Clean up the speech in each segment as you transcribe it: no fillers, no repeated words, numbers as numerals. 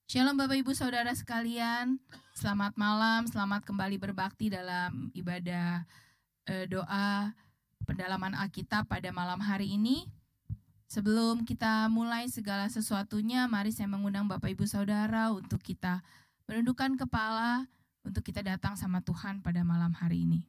Shalom Bapak Ibu Saudara sekalian, selamat malam, selamat kembali berbakti dalam ibadah doa pendalaman Alkitab pada malam hari ini. Sebelum kita mulai segala sesuatunya, mari saya mengundang Bapak Ibu Saudara untuk kita menundukkan kepala, untuk kita datang sama Tuhan pada malam hari ini.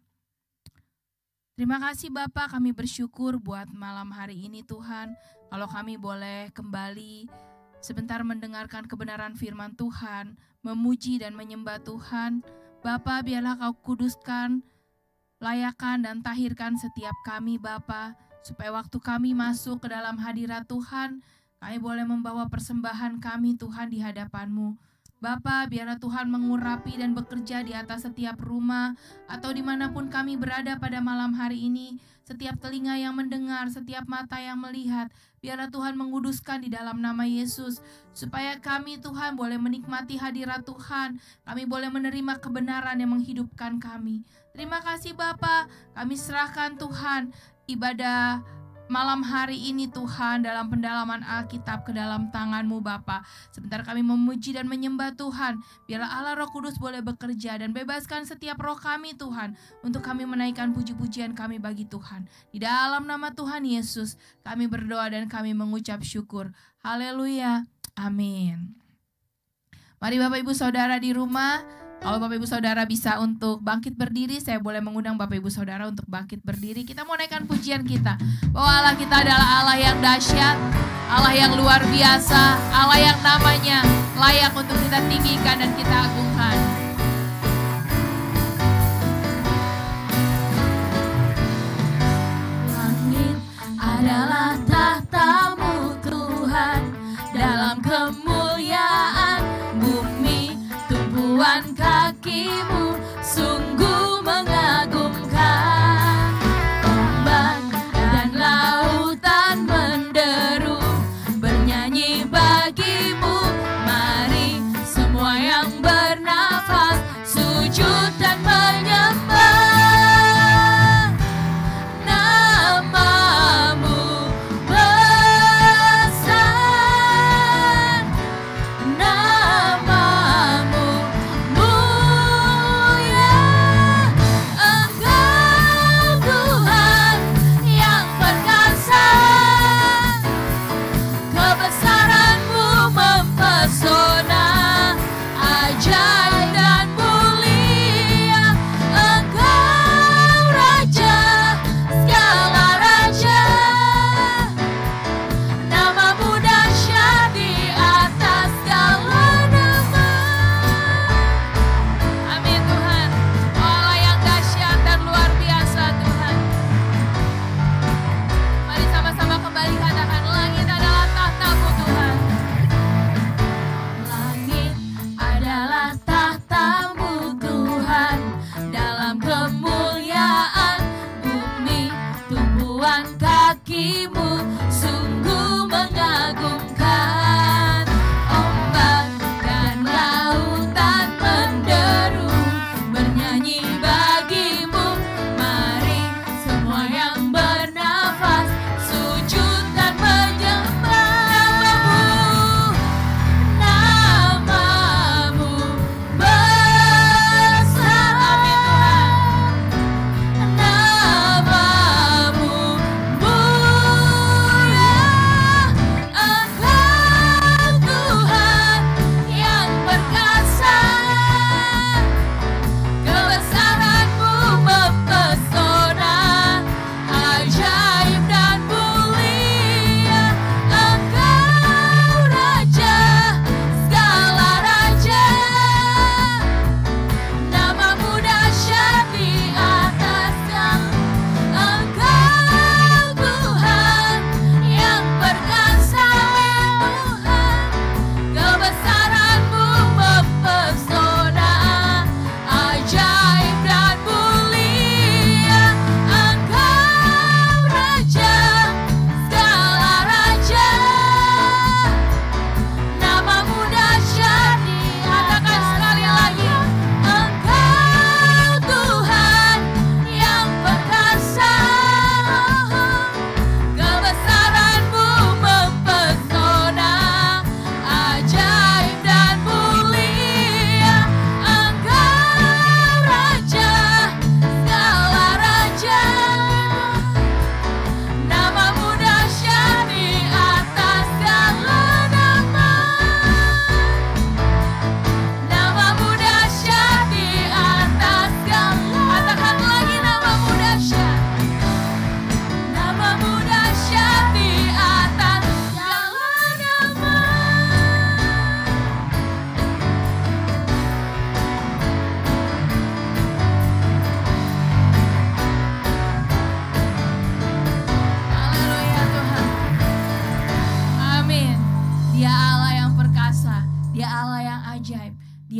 Terima kasih Bapak, kami bersyukur buat malam hari ini Tuhan, kalau kami boleh kembali sebentar mendengarkan kebenaran firman Tuhan, memuji dan menyembah Tuhan. Bapa, biarlah Kau kuduskan, layakan dan tahirkan setiap kami Bapa, supaya waktu kami masuk ke dalam hadirat Tuhan, kami boleh membawa persembahan kami Tuhan di hadapan-Mu. Bapa, biarlah Tuhan mengurapi dan bekerja di atas setiap rumah atau dimanapun kami berada pada malam hari ini. Setiap telinga yang mendengar, setiap mata yang melihat, biarlah Tuhan menguduskan di dalam nama Yesus. Supaya kami Tuhan boleh menikmati hadirat Tuhan. Kami boleh menerima kebenaran yang menghidupkan kami. Terima kasih Bapa, kami serahkan Tuhan ibadah malam hari ini Tuhan dalam pendalaman Alkitab ke dalam tangan-Mu Bapa. Sebentar kami memuji dan menyembah Tuhan. Biarlah Allah Roh Kudus boleh bekerja dan bebaskan setiap roh kami Tuhan, untuk kami menaikkan puji-pujian kami bagi Tuhan. Di dalam nama Tuhan Yesus kami berdoa dan kami mengucap syukur. Haleluya. Amin. Mari Bapak Ibu Saudara di rumah, kalau Bapak Ibu Saudara bisa untuk bangkit berdiri, saya boleh mengundang Bapak Ibu Saudara untuk bangkit berdiri. Kita mau naikkan pujian kita, bahwa Allah kita adalah Allah yang dahsyat, Allah yang luar biasa, Allah yang namanya layak untuk kita tinggikan dan kita agungkan. Langit adalah tahta-Mu Tuhan, dalam kemuliaan bumi tumpuan kaki-Mu sungguh mengagumkan. Ombak dan lautan menderu, bernyanyi bagi-Mu. Mari semua yang bernafas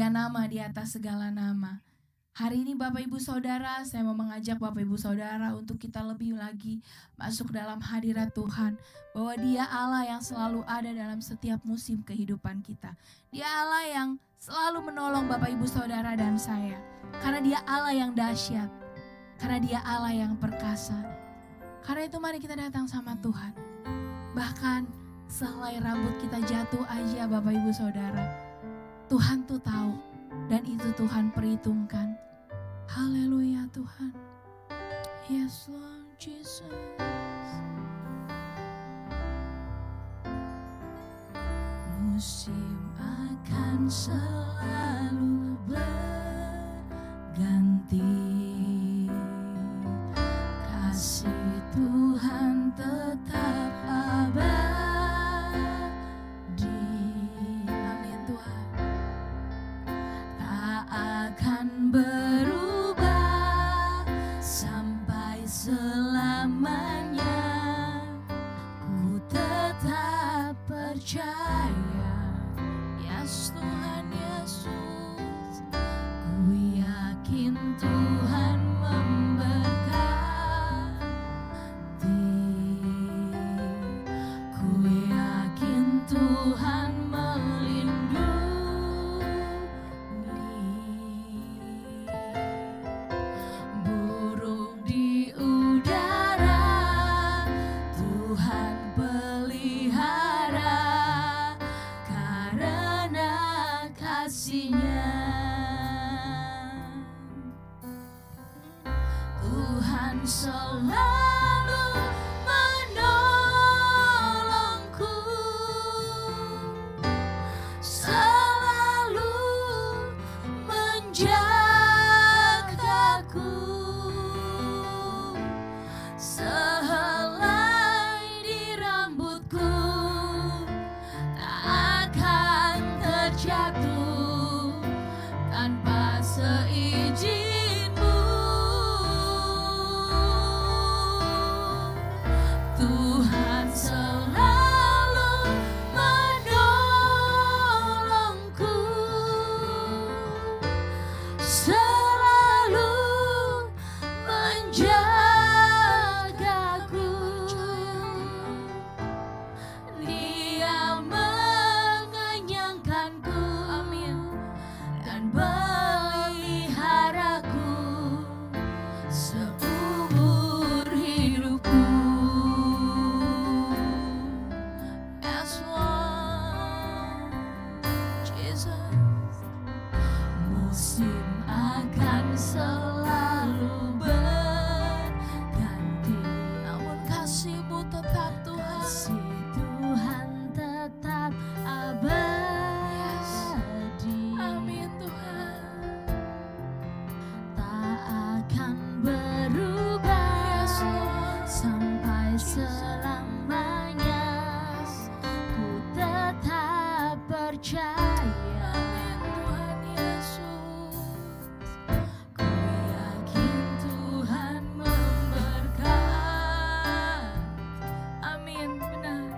Dia nama di atas segala nama. Hari ini Bapak Ibu Saudara, saya mau mengajak Bapak Ibu Saudara untuk kita lebih lagi masuk dalam hadirat Tuhan. Bahwa Dia Allah yang selalu ada dalam setiap musim kehidupan kita. Dia Allah yang selalu menolong Bapak Ibu Saudara dan saya. Karena Dia Allah yang dahsyat. Karena Dia Allah yang perkasa. Karena itu mari kita datang sama Tuhan. Bahkan sehelai rambut kita jatuh aja Bapak Ibu Saudara, Tuhan tuh tahu dan itu Tuhan perhitungkan. Haleluya Tuhan. Yes Lord Jesus. Musim akan selalu berganti, kasih Tuhan tetap abadi. Amin Tuhan. Tak akan berubah sampai selamanya. Ku tetap percaya, Yes Tuhan Yesus. Ku yakin Tuhan memberkati. Ku yakin Tuhan burung di udara Tuhan pelihara karena kasih-Nya. Tuhan selalu menolongku, selalu menjagaku. Sehelai di rambutku tak akan terjatuh tanpa seizin-Mu. Tuhan selalu menolongku, selalu menjagaku. Dia mengenyangkanku, amin, dan peliharaku seumur hidupku. Yes Lord Jesus. Musim akan selalu berganti, namun kasih-Mu tetap Tuhan. Kasih Tuhan tetap abadi. Amin Tuhan. Tak akan berubah sampai selamanya. Ku tetap percaya, amin Tuhan Yesus. Ku yakin Tuhan memberkati. Amin, benar.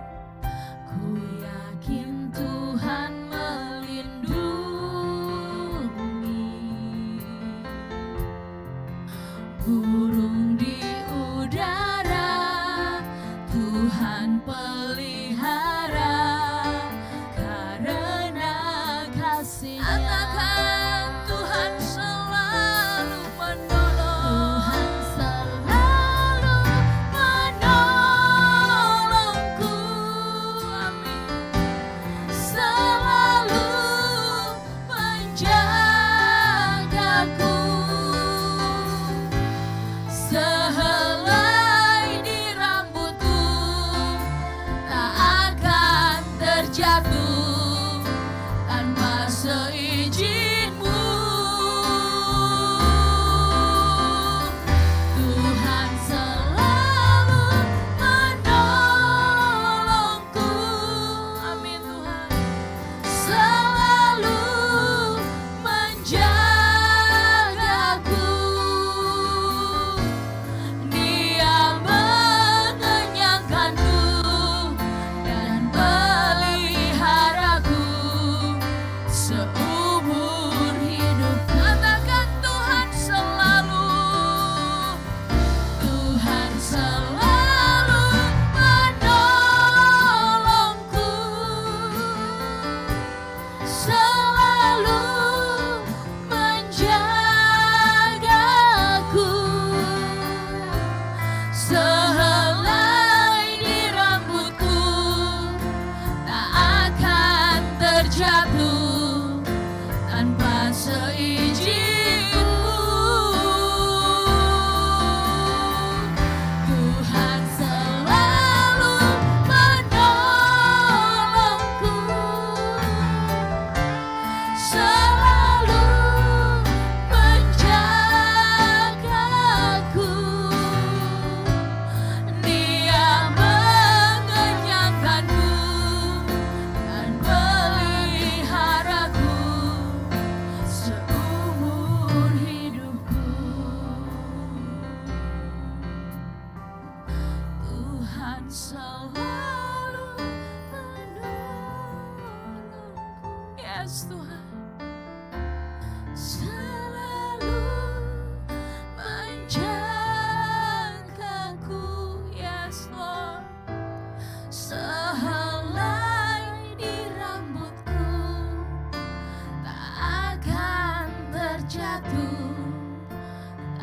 Ku yakin Tuhan melindungi. Burung di udara Tuhan pelihara karena kasih-Nya. Katakan Tuhan selalu menolong. Tuhan selalu menolongku, amin. Selalu menjagaku.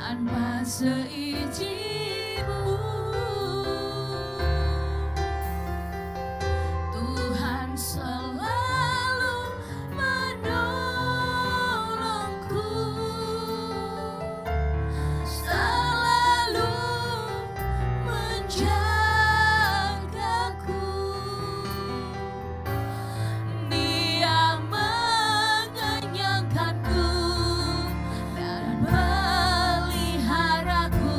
tanpa seizin-Mu. Tuhan selalu menolongku, selalu menjagaku. Dia mengenyangkanku dan meliharaku.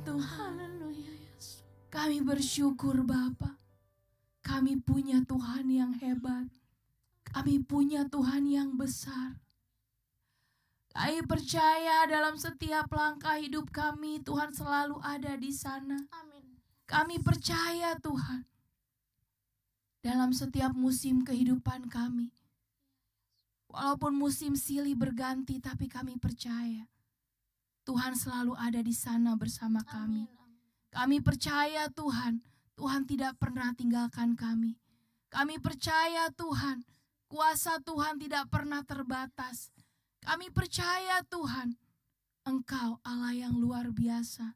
Tuhan. Haleluya Yesus. Kami bersyukur Bapa. Kami punya Tuhan yang hebat. Kami punya Tuhan yang besar. Kami percaya dalam setiap langkah hidup kami, Tuhan selalu ada di sana. Amin. Kami percaya Tuhan. Dalam setiap musim kehidupan kami. Walaupun musim silih berganti, tapi kami percaya Tuhan selalu ada di sana bersama kami. Kami percaya Tuhan, Tuhan tidak pernah tinggalkan kami. Kami percaya Tuhan, kuasa Tuhan tidak pernah terbatas. Kami percaya Tuhan, Engkau Allah yang luar biasa.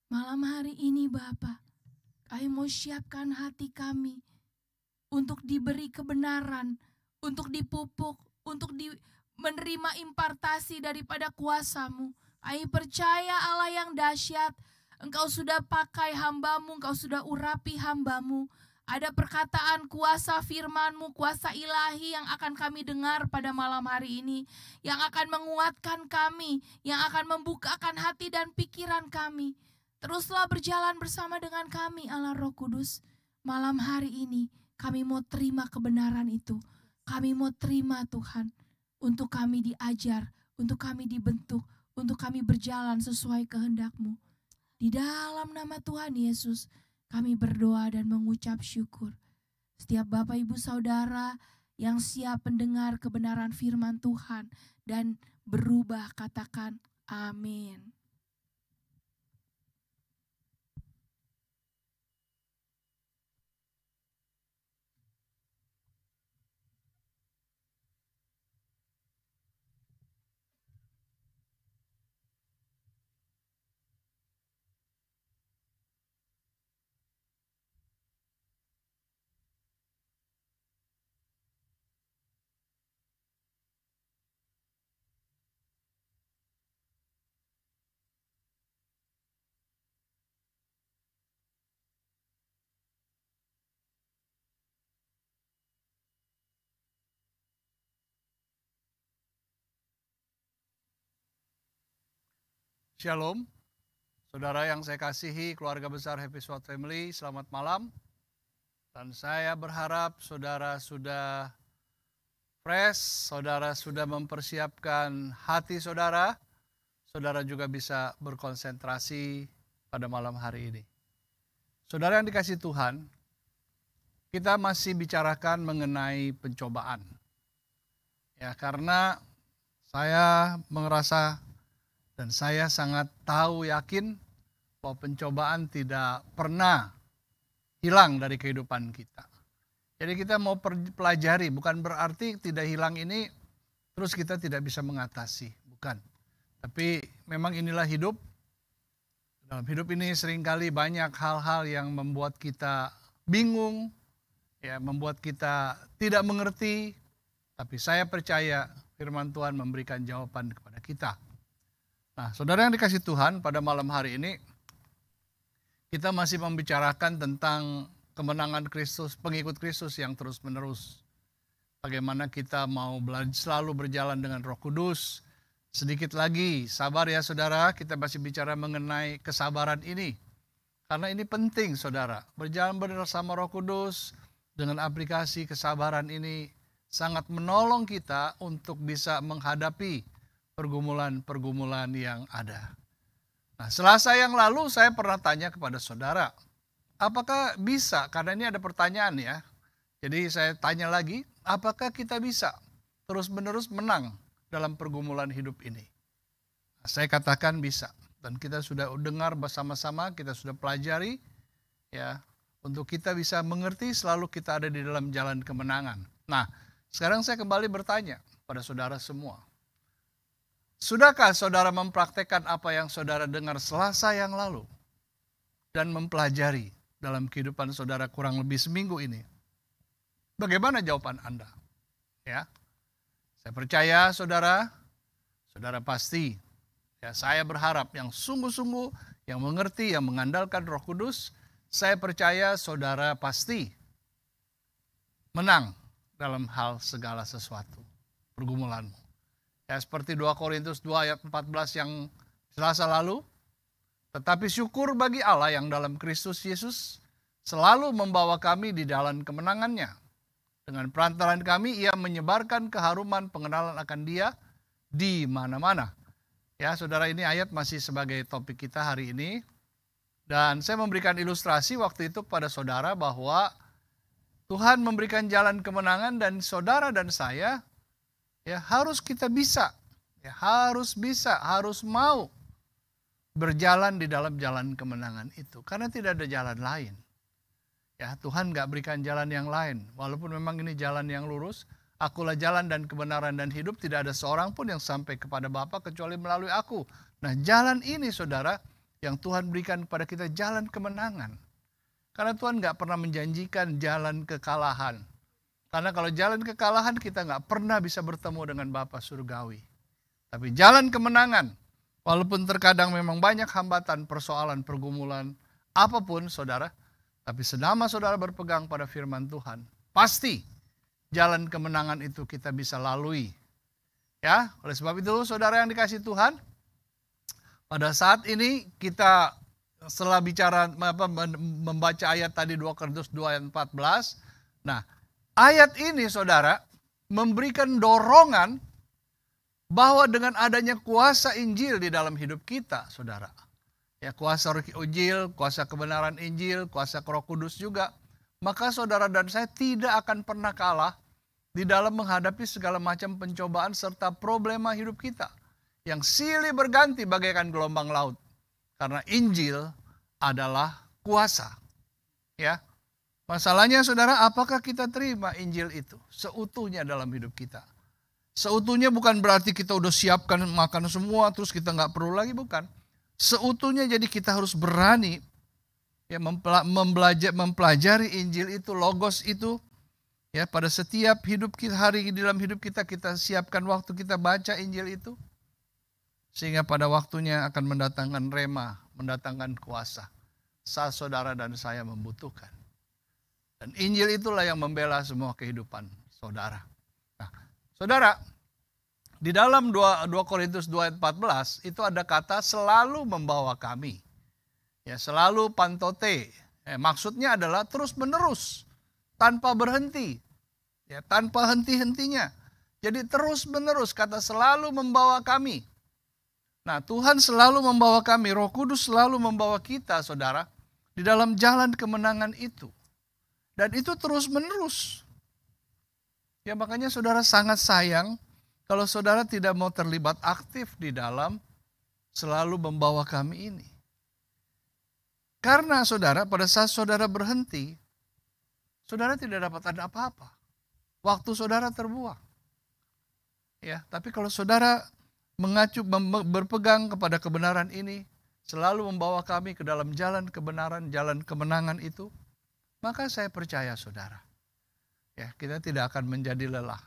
Malam hari ini Bapa, kami mau siapkan hati kami untuk diberi kebenaran, untuk dipupuk, untuk menerima impartasi daripada kuasa-Mu. Kami percaya Allah yang dahsyat, Engkau sudah pakai hamba-Mu, Engkau sudah urapi hamba-Mu. Ada perkataan kuasa firman-Mu, kuasa ilahi yang akan kami dengar pada malam hari ini. Yang akan menguatkan kami, yang akan membukakan hati dan pikiran kami. Teruslah berjalan bersama dengan kami Allah Roh Kudus. Malam hari ini kami mau terima kebenaran itu. Kami mau terima Tuhan. Untuk kami diajar, untuk kami dibentuk, untuk kami berjalan sesuai kehendak-Mu. Di dalam nama Tuhan Yesus, kami berdoa dan mengucap syukur. Setiap Bapak Ibu Saudara yang siap mendengar kebenaran firman Tuhan dan berubah, katakan amin. Shalom, saudara yang saya kasihi, keluarga besar Happy Sword Family, selamat malam. Dan saya berharap saudara sudah fresh, saudara sudah mempersiapkan hati saudara, saudara juga bisa berkonsentrasi pada malam hari ini. Saudara yang dikasihi Tuhan, kita masih bicarakan mengenai pencobaan. Ya, karena saya merasa dan saya sangat tahu yakin bahwa pencobaan tidak pernah hilang dari kehidupan kita. Jadi kita mau pelajari, bukan berarti tidak hilang ini terus kita tidak bisa mengatasi, bukan. Tapi memang inilah hidup. Dalam hidup ini seringkali banyak hal-hal yang membuat kita bingung, ya, membuat kita tidak mengerti. Tapi saya percaya firman Tuhan memberikan jawaban kepada kita. Nah, saudara yang dikasihi Tuhan, pada malam hari ini kita masih membicarakan tentang kemenangan Kristus, pengikut Kristus yang terus-menerus. Bagaimana kita mau selalu berjalan dengan Roh Kudus. Sedikit lagi, sabar ya saudara, kita masih bicara mengenai kesabaran ini. Karena ini penting saudara, berjalan bersama Roh Kudus dengan aplikasi kesabaran ini sangat menolong kita untuk bisa menghadapi pergumulan-pergumulan yang ada. Nah, Selasa yang lalu saya pernah tanya kepada saudara, apakah bisa, karena ini ada pertanyaan ya, jadi saya tanya lagi, apakah kita bisa terus-menerus menang dalam pergumulan hidup ini? Nah, saya katakan bisa, dan kita sudah dengar bersama-sama, kita sudah pelajari, ya, untuk kita bisa mengerti selalu kita ada di dalam jalan kemenangan. Nah, sekarang saya kembali bertanya pada saudara semua. Sudahkah saudara mempraktekkan apa yang saudara dengar Selasa yang lalu dan mempelajari dalam kehidupan saudara kurang lebih seminggu ini? Bagaimana jawaban Anda? Ya, saya percaya saudara pasti. Ya, saya berharap yang sungguh-sungguh, yang mengerti, yang mengandalkan Roh Kudus, saya percaya saudara pasti menang dalam hal segala sesuatu pergumulanmu. Ya, seperti 2 Korintus 2 ayat 14 yang Selasa lalu, Tetapi syukur bagi Allah yang dalam Kristus Yesus selalu membawa kami di jalan kemenangannya. Dengan perantaraan kami, ia menyebarkan keharuman pengenalan akan dia di mana-mana. Ya, saudara, ini ayat masih sebagai topik kita hari ini. Dan saya memberikan ilustrasi waktu itu kepada saudara bahwa Tuhan memberikan jalan kemenangan dan saudara dan saya ya harus kita bisa, ya harus mau berjalan di dalam jalan kemenangan itu. Karena tidak ada jalan lain. Ya, Tuhan gak berikan jalan yang lain. Walaupun memang ini jalan yang lurus, akulah jalan dan kebenaran dan hidup, tidak ada seorang pun yang sampai kepada Bapa kecuali melalui aku. Nah, jalan ini saudara, yang Tuhan berikan kepada kita jalan kemenangan. Karena Tuhan gak pernah menjanjikan jalan kekalahan. Karena kalau jalan kekalahan kita gak pernah bisa bertemu dengan Bapa surgawi. Tapi jalan kemenangan, walaupun terkadang memang banyak hambatan, persoalan, pergumulan, apapun saudara, tapi selama saudara berpegang pada firman Tuhan, pasti jalan kemenangan itu kita bisa lalui. Ya, oleh sebab itu saudara yang dikasihi Tuhan, pada saat ini kita setelah bicara membaca ayat tadi 2 Korintus 2 ayat 14. Nah, ayat ini saudara memberikan dorongan bahwa dengan adanya kuasa Injil di dalam hidup kita, saudara. Ya, kuasa Injil, kuasa kebenaran Injil, kuasa Roh Kudus juga. Maka saudara dan saya tidak akan pernah kalah di dalam menghadapi segala macam pencobaan serta problema hidup kita. Yang silih berganti bagaikan gelombang laut. Karena Injil adalah kuasa. Ya. Masalahnya saudara, apakah kita terima Injil itu seutuhnya dalam hidup kita? Seutuhnya bukan berarti kita udah siapkan makan semua terus kita nggak perlu lagi, bukan. Seutuhnya jadi kita harus berani ya mempelajari Injil itu, logos itu ya pada setiap hidup kita, hari di dalam hidup kita siapkan waktu kita baca Injil itu sehingga pada waktunya akan mendatangkan rema, mendatangkan kuasa saat saudara dan saya membutuhkan. Dan Injil itulah yang membela semua kehidupan saudara. Nah, saudara, di dalam 2 Korintus 2 ayat 14 itu ada kata selalu membawa kami. Ya, selalu pantote. Maksudnya adalah terus menerus, tanpa berhenti. Ya, tanpa henti-hentinya. Jadi terus menerus, kata selalu membawa kami. Nah, Tuhan selalu membawa kami, Roh Kudus selalu membawa kita, saudara, di dalam jalan kemenangan itu. Dan itu terus menerus. Ya, makanya saudara sangat sayang kalau saudara tidak mau terlibat aktif di dalam selalu membawa kami ini. Karena saudara, pada saat saudara berhenti, saudara tidak dapat ada apa-apa. Waktu saudara terbuang. Ya, tapi kalau saudara berpegang kepada kebenaran ini, selalu membawa kami ke dalam jalan kebenaran, jalan kemenangan itu, maka saya percaya saudara, ya kita tidak akan menjadi lelah.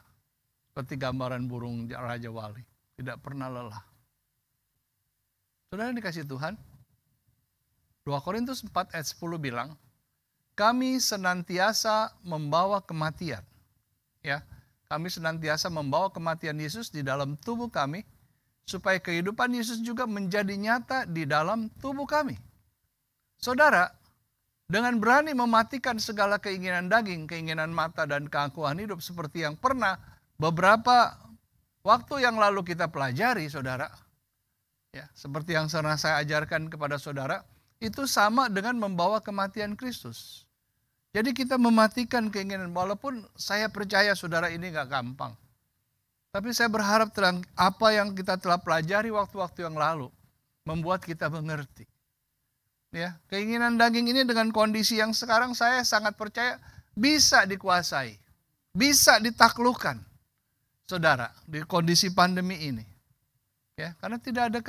Seperti gambaran burung Raja Wali, tidak pernah lelah. Saudara dikasih Tuhan, 2 Korintus 4 ayat 10 bilang, kami senantiasa membawa kematian. Ya, kami senantiasa membawa kematian Yesus di dalam tubuh kami, supaya kehidupan Yesus juga menjadi nyata di dalam tubuh kami. Saudara, dengan berani mematikan segala keinginan daging, keinginan mata, dan keangkuhan hidup seperti yang pernah beberapa waktu yang lalu kita pelajari, saudara, ya, seperti yang pernah saya ajarkan kepada saudara, itu sama dengan membawa kematian Kristus. Jadi kita mematikan keinginan, walaupun saya percaya saudara ini gak gampang. Tapi saya berharap apa yang kita telah pelajari waktu-waktu yang lalu, membuat kita mengerti. Ya, keinginan daging ini dengan kondisi yang sekarang saya sangat percaya bisa dikuasai, bisa ditaklukkan. Saudara, di kondisi pandemi ini. Ya, karena tidak ada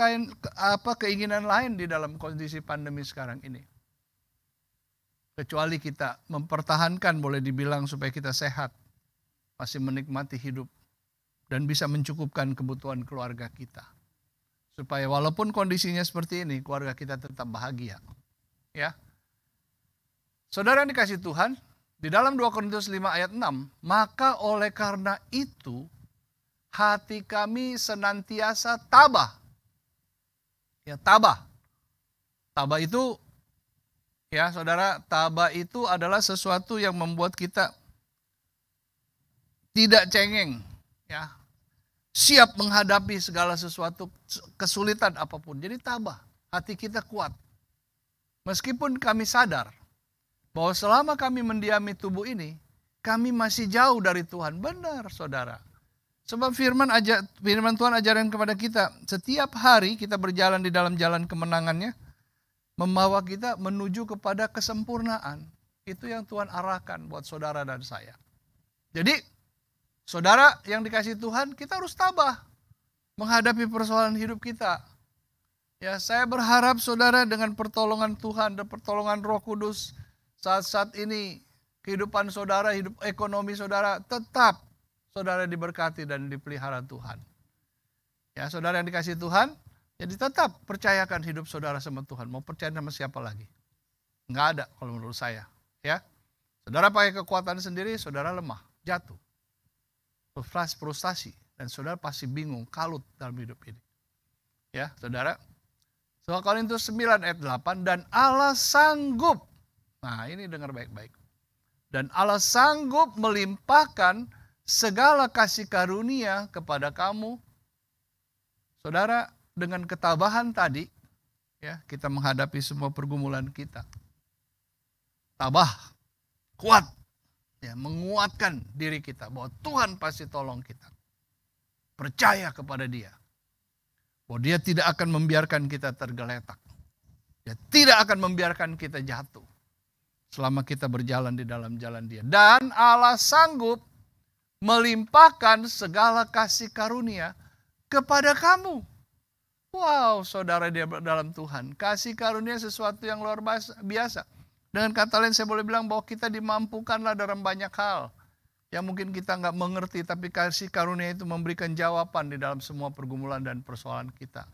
keinginan lain di dalam kondisi pandemi sekarang ini. Kecuali kita mempertahankan, boleh dibilang supaya kita sehat, masih menikmati hidup, dan bisa mencukupkan kebutuhan keluarga kita. Supaya walaupun kondisinya seperti ini, keluarga kita tetap bahagia. Ya. Saudara yang dikasihi Tuhan, di dalam 2 Korintus 5 ayat 6, maka oleh karena itu, hati kami senantiasa tabah. Ya, tabah. Tabah itu, ya saudara, tabah itu adalah sesuatu yang membuat kita tidak cengeng, ya, siap menghadapi segala sesuatu kesulitan apapun. Jadi tabah, hati kita kuat. Meskipun kami sadar bahwa selama kami mendiami tubuh ini, kami masih jauh dari Tuhan. Benar, saudara. Sebab firman Tuhan ajarkan kepada kita, setiap hari kita berjalan di dalam jalan kemenangannya, membawa kita menuju kepada kesempurnaan. Itu yang Tuhan arahkan buat saudara dan saya. Jadi, saudara yang dikasihi Tuhan, kita harus tabah menghadapi persoalan hidup kita. Ya, saya berharap saudara dengan pertolongan Tuhan dan pertolongan Roh Kudus, saat-saat ini kehidupan saudara, hidup ekonomi saudara, tetap saudara diberkati dan dipelihara Tuhan. Ya, saudara yang dikasihi Tuhan, jadi tetap percayakan hidup saudara sama Tuhan. Mau percaya sama siapa lagi? Enggak ada kalau menurut saya. Ya, saudara pakai kekuatan sendiri, saudara lemah, jatuh, frustasi, dan saudara pasti bingung, kalut dalam hidup ini. Ya, saudara. 1 Korintus 9 ayat 8, dan Allah sanggup. Nah, ini dengar baik-baik. Dan Allah sanggup melimpahkan segala kasih karunia kepada kamu. Saudara, dengan ketabahan tadi, ya, kita menghadapi semua pergumulan kita. Tabah, kuat, ya, menguatkan diri kita bahwa Tuhan pasti tolong kita. Percaya kepada Dia. Bahwa Dia tidak akan membiarkan kita tergeletak. Dia tidak akan membiarkan kita jatuh selama kita berjalan di dalam jalan Dia. Dan Allah sanggup melimpahkan segala kasih karunia kepada kamu. Wow, saudara dia dalam Tuhan. Kasih karunia sesuatu yang luar biasa. Dengan kata lain saya boleh bilang bahwa kita dimampukanlah dalam banyak hal yang mungkin kita nggak mengerti, tapi kasih karunia itu memberikan jawaban di dalam semua pergumulan dan persoalan kita.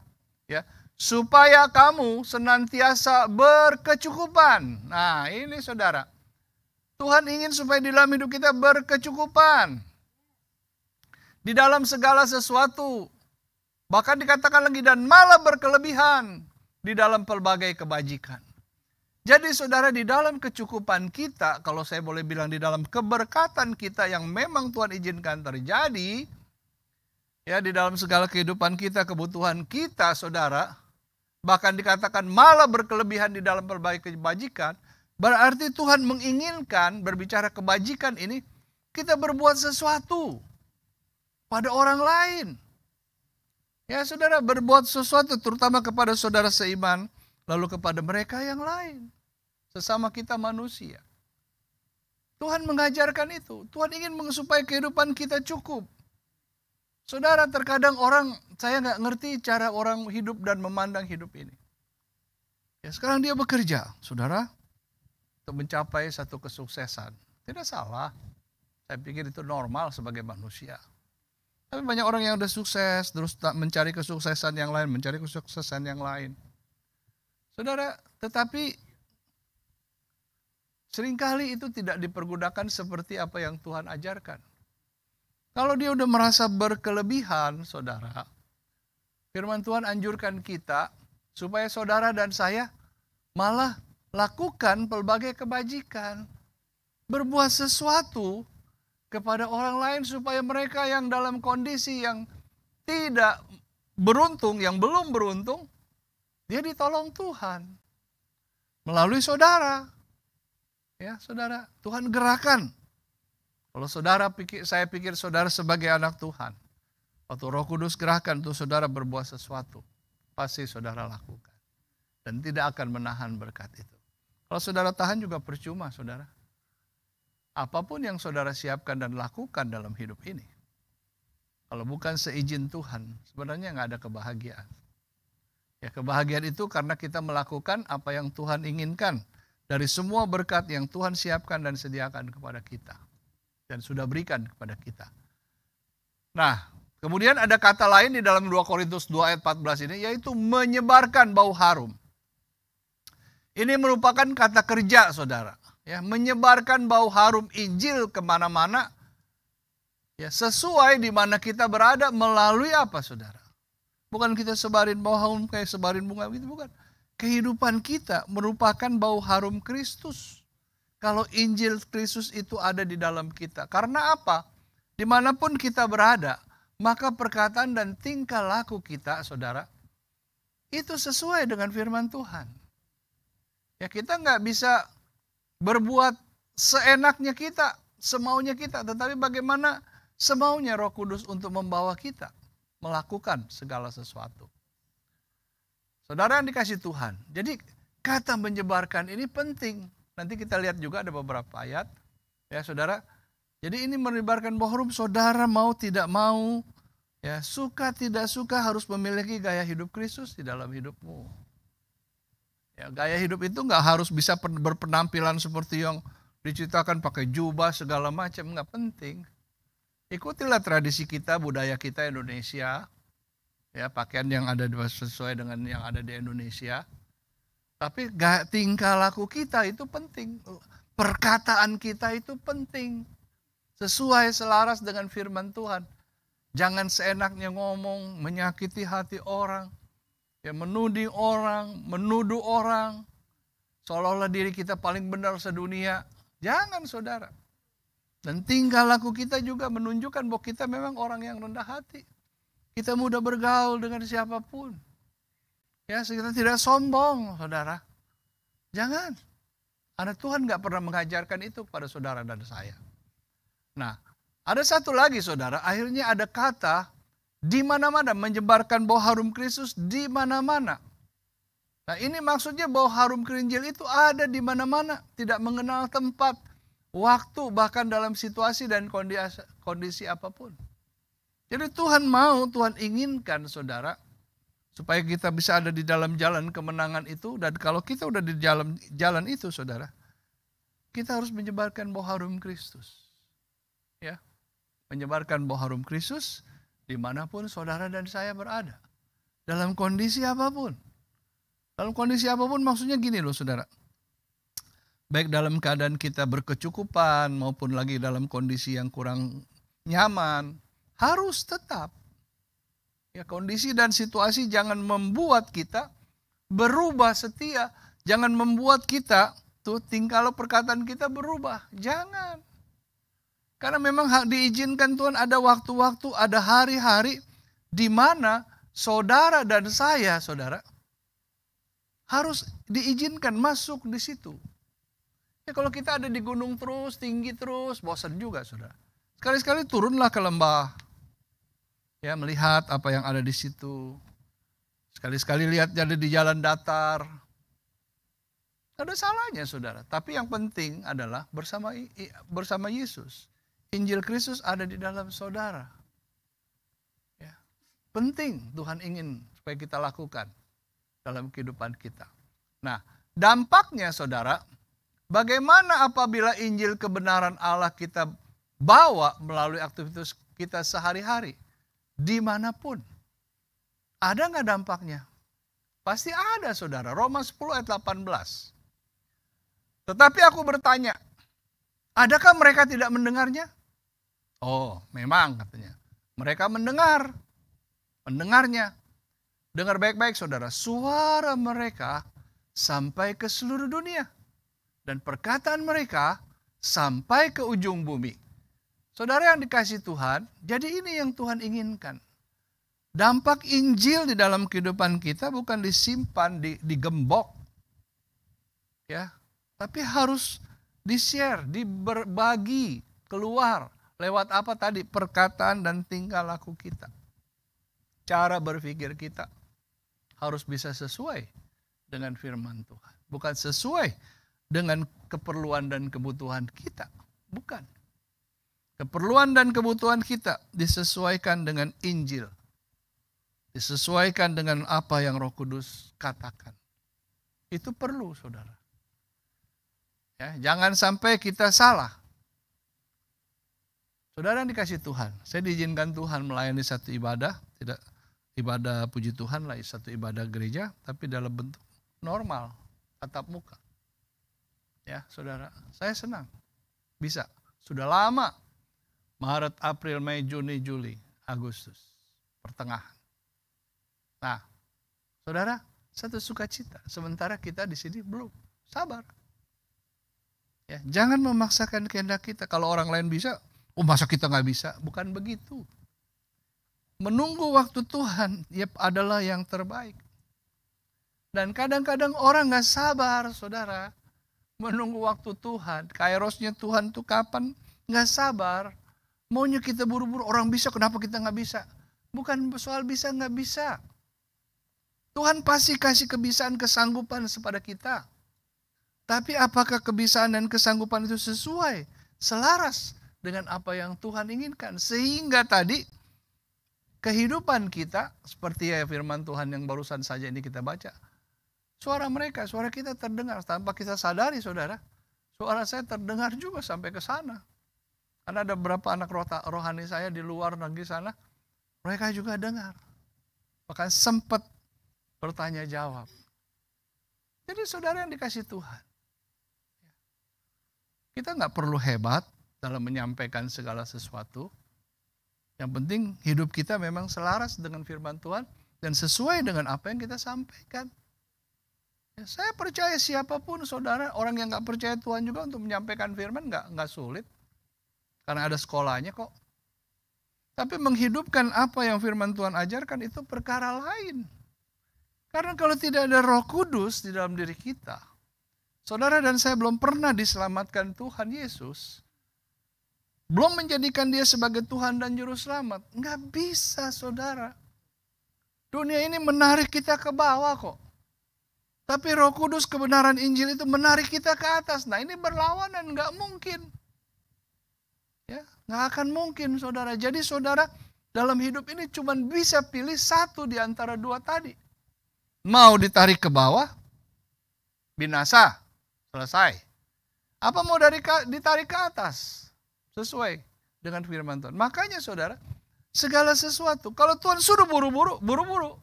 Ya, supaya kamu senantiasa berkecukupan. Nah, ini saudara. Tuhan ingin supaya di dalam hidup kita berkecukupan. Di dalam segala sesuatu. Bahkan dikatakan lagi, dan malah berkelebihan di dalam pelbagai kebajikan. Jadi saudara, di dalam kecukupan kita, kalau saya boleh bilang di dalam keberkatan kita yang memang Tuhan izinkan terjadi, ya, di dalam segala kehidupan kita, kebutuhan kita saudara, bahkan dikatakan malah berkelebihan di dalam pelbagai kebajikan, berarti Tuhan menginginkan berbicara kebajikan ini, kita berbuat sesuatu pada orang lain. Ya saudara, berbuat sesuatu terutama kepada saudara seiman, lalu kepada mereka yang lain. Sesama kita manusia. Tuhan mengajarkan itu. Tuhan ingin supaya kehidupan kita cukup. Saudara, terkadang orang, saya nggak ngerti cara orang hidup dan memandang hidup ini. Ya sekarang dia bekerja, saudara, untuk mencapai satu kesuksesan. Tidak salah. Saya pikir itu normal sebagai manusia. Tapi banyak orang yang udah sukses, terus mencari kesuksesan yang lain, mencari kesuksesan yang lain. Saudara, tetapi seringkali itu tidak dipergunakan seperti apa yang Tuhan ajarkan. Kalau dia udah merasa berkelebihan, saudara, firman Tuhan anjurkan kita supaya saudara dan saya malah lakukan pelbagai kebajikan. Berbuat sesuatu kepada orang lain supaya mereka yang dalam kondisi yang tidak beruntung, yang belum beruntung, dia ditolong Tuhan melalui saudara. Ya, saudara, Tuhan gerakan. Kalau saudara saya pikir saudara sebagai anak Tuhan, waktu Roh Kudus gerakan tuh saudara berbuat sesuatu, pasti saudara lakukan dan tidak akan menahan berkat itu. Kalau saudara tahan juga percuma, saudara. Apapun yang saudara siapkan dan lakukan dalam hidup ini, kalau bukan seizin Tuhan, sebenarnya nggak ada kebahagiaan. Ya, kebahagiaan itu karena kita melakukan apa yang Tuhan inginkan dari semua berkat yang Tuhan siapkan dan sediakan kepada kita dan sudah berikan kepada kita. Nah, kemudian ada kata lain di dalam 2 Korintus 2 ayat 14 ini, yaitu menyebarkan bau harum. Ini merupakan kata kerja, saudara. Ya, menyebarkan bau harum Injil kemana-mana, ya, sesuai di mana kita berada melalui apa, saudara? Bukan kita sebarin bau harum kayak sebarin bunga gitu, bukan. kehidupan kita merupakan bau harum Kristus. Kalau Injil Kristus itu ada di dalam kita. Karena apa? Dimanapun kita berada, maka perkataan dan tingkah laku kita, saudara, itu sesuai dengan firman Tuhan. Ya, kita nggak bisa berbuat seenaknya kita, semaunya kita. Tetapi bagaimana semaunya Roh Kudus untuk membawa kita melakukan segala sesuatu. Saudara yang dikasih Tuhan. Jadi kata menyebarkan ini penting. Nanti kita lihat juga ada beberapa ayat. Ya saudara. Jadi ini menyebarkan bau harum, saudara mau tidak mau. Ya, suka tidak suka harus memiliki gaya hidup Kristus di dalam hidupmu. Ya, gaya hidup itu nggak harus bisa berpenampilan seperti yang diceritakan pakai jubah segala macam, nggak penting. Ikutilah tradisi kita, budaya kita Indonesia. Ya, pakaian yang ada sesuai dengan yang ada di Indonesia. Tapi tingkah laku kita itu penting. Perkataan kita itu penting. Sesuai selaras dengan firman Tuhan. Jangan seenaknya ngomong, menyakiti hati orang. Ya, menuding orang, menuduh orang. Seolah-olah diri kita paling benar sedunia. Jangan saudara. Dan tingkah laku kita juga menunjukkan bahwa kita memang orang yang rendah hati. Kita mudah bergaul dengan siapapun. Ya, kita tidak sombong, saudara. Jangan. Karena Tuhan gak pernah mengajarkan itu pada saudara dan saya. Nah, ada satu lagi saudara, akhirnya ada kata di mana-mana, menyebarkan bau harum Kristus di mana-mana. Nah, ini maksudnya bau harum kerinjil itu ada di mana-mana, tidak mengenal tempat, waktu, bahkan dalam situasi dan kondisi apapun. Jadi Tuhan mau, Tuhan inginkan saudara, supaya kita bisa ada di dalam jalan kemenangan itu. Dan kalau kita udah di jalan itu saudara, kita harus menyebarkan bau harum Kristus. Ya, menyebarkan bau harum Kristus dimanapun saudara dan saya berada. Dalam kondisi apapun. Dalam kondisi apapun maksudnya gini loh saudara. Baik dalam keadaan kita berkecukupan maupun lagi dalam kondisi yang kurang nyaman. Harus tetap. Ya, kondisi dan situasi jangan membuat kita berubah setia. Jangan membuat kita tuh tingkah perkataan kita berubah. Jangan. Karena memang diizinkan Tuhan ada waktu-waktu, ada hari-hari di mana saudara dan saya, saudara, harus diizinkan masuk di situ. Ya, kalau kita ada di gunung terus, tinggi terus, bosan juga, saudara. Sekali-sekali turunlah ke lembah. Ya, melihat apa yang ada di situ. Sekali-sekali lihat ada di jalan datar. Tidak ada salahnya saudara. Tapi yang penting adalah bersama Yesus. Injil Kristus ada di dalam saudara. Ya. Penting Tuhan ingin supaya kita lakukan dalam kehidupan kita. Nah, dampaknya saudara, bagaimana apabila Injil kebenaran Allah kita bawa melalui aktivitas kita sehari-hari? Dimanapun. Ada nggak dampaknya? Pasti ada saudara. Roma 10 ayat 18. Tetapi aku bertanya, adakah mereka tidak mendengarnya? Oh, memang katanya. Mereka mendengarnya. Dengar baik-baik saudara. Suara mereka sampai ke seluruh dunia. Dan perkataan mereka sampai ke ujung bumi. Saudara yang dikasih Tuhan, jadi ini yang Tuhan inginkan. Dampak Injil di dalam kehidupan kita bukan disimpan, digembok. Ya, tapi harus di-share, dibagi keluar. Lewat apa tadi? Perkataan dan tingkah laku kita. Cara berpikir kita harus bisa sesuai dengan firman Tuhan. Bukan sesuai dengan keperluan dan kebutuhan kita. Bukan. Keperluan dan kebutuhan kita disesuaikan dengan Injil. Disesuaikan dengan apa yang Roh Kudus katakan. Itu perlu saudara. Ya, jangan sampai kita salah. Saudara yang dikasih Tuhan, saya diizinkan Tuhan melayani satu ibadah. Tidak ibadah puji Tuhan lah, satu ibadah gereja. Tapi dalam bentuk normal, tatap muka. Ya saudara, saya senang. Bisa, sudah lama. Maret, April, Mei, Juni, Juli, Agustus, pertengahan. Nah, saudara, satu sukacita. Sementara kita di sini belum. Sabar. Ya, jangan memaksakan kehendak kita. Kalau orang lain bisa, masa kita nggak bisa? Bukan begitu. Menunggu waktu Tuhan adalah yang terbaik. Dan kadang-kadang orang nggak sabar, saudara. Menunggu waktu Tuhan. Kairosnya Tuhan tuh kapan? Nggak sabar. Maunya kita buru-buru. Orang bisa, kenapa kita nggak bisa? Bukan soal bisa nggak bisa. Tuhan pasti kasih kebisaan, kesanggupan kepada kita. Tapi apakah kebisaan dan kesanggupan itu sesuai, selaras dengan apa yang Tuhan inginkan? Sehingga tadi kehidupan kita, seperti ya firman Tuhan yang barusan saja ini kita baca. Suara mereka, suara kita terdengar tanpa kita sadari, saudara. Suara saya terdengar juga sampai ke sana. Karena ada beberapa anak rohani saya di luar negeri sana, mereka juga dengar. Bahkan sempat bertanya jawab. Jadi saudara yang dikasih Tuhan. Kita nggak perlu hebat dalam menyampaikan segala sesuatu. Yang penting hidup kita memang selaras dengan firman Tuhan dan sesuai dengan apa yang kita sampaikan. Ya, saya percaya siapapun saudara, orang yang nggak percaya Tuhan juga untuk menyampaikan firman nggak sulit. Karena ada sekolahnya kok. Tapi menghidupkan apa yang firman Tuhan ajarkan itu perkara lain. Karena kalau tidak ada Roh Kudus di dalam diri kita, saudara dan saya belum pernah diselamatkan Tuhan Yesus, belum menjadikan dia sebagai Tuhan dan Juru Selamat. Nggak bisa, saudara. Dunia ini menarik kita ke bawah kok. Tapi Roh Kudus, kebenaran Injil itu menarik kita ke atas. Nah ini berlawanan, nggak mungkin. Ya, nggak akan mungkin, saudara. Jadi saudara dalam hidup ini cuma bisa pilih satu di antara dua tadi. Mau ditarik ke bawah, binasa, selesai. Apa mau ditarik ke atas? Sesuai dengan firman Tuhan. Makanya saudara, segala sesuatu, kalau Tuhan suruh buru-buru, buru-buru.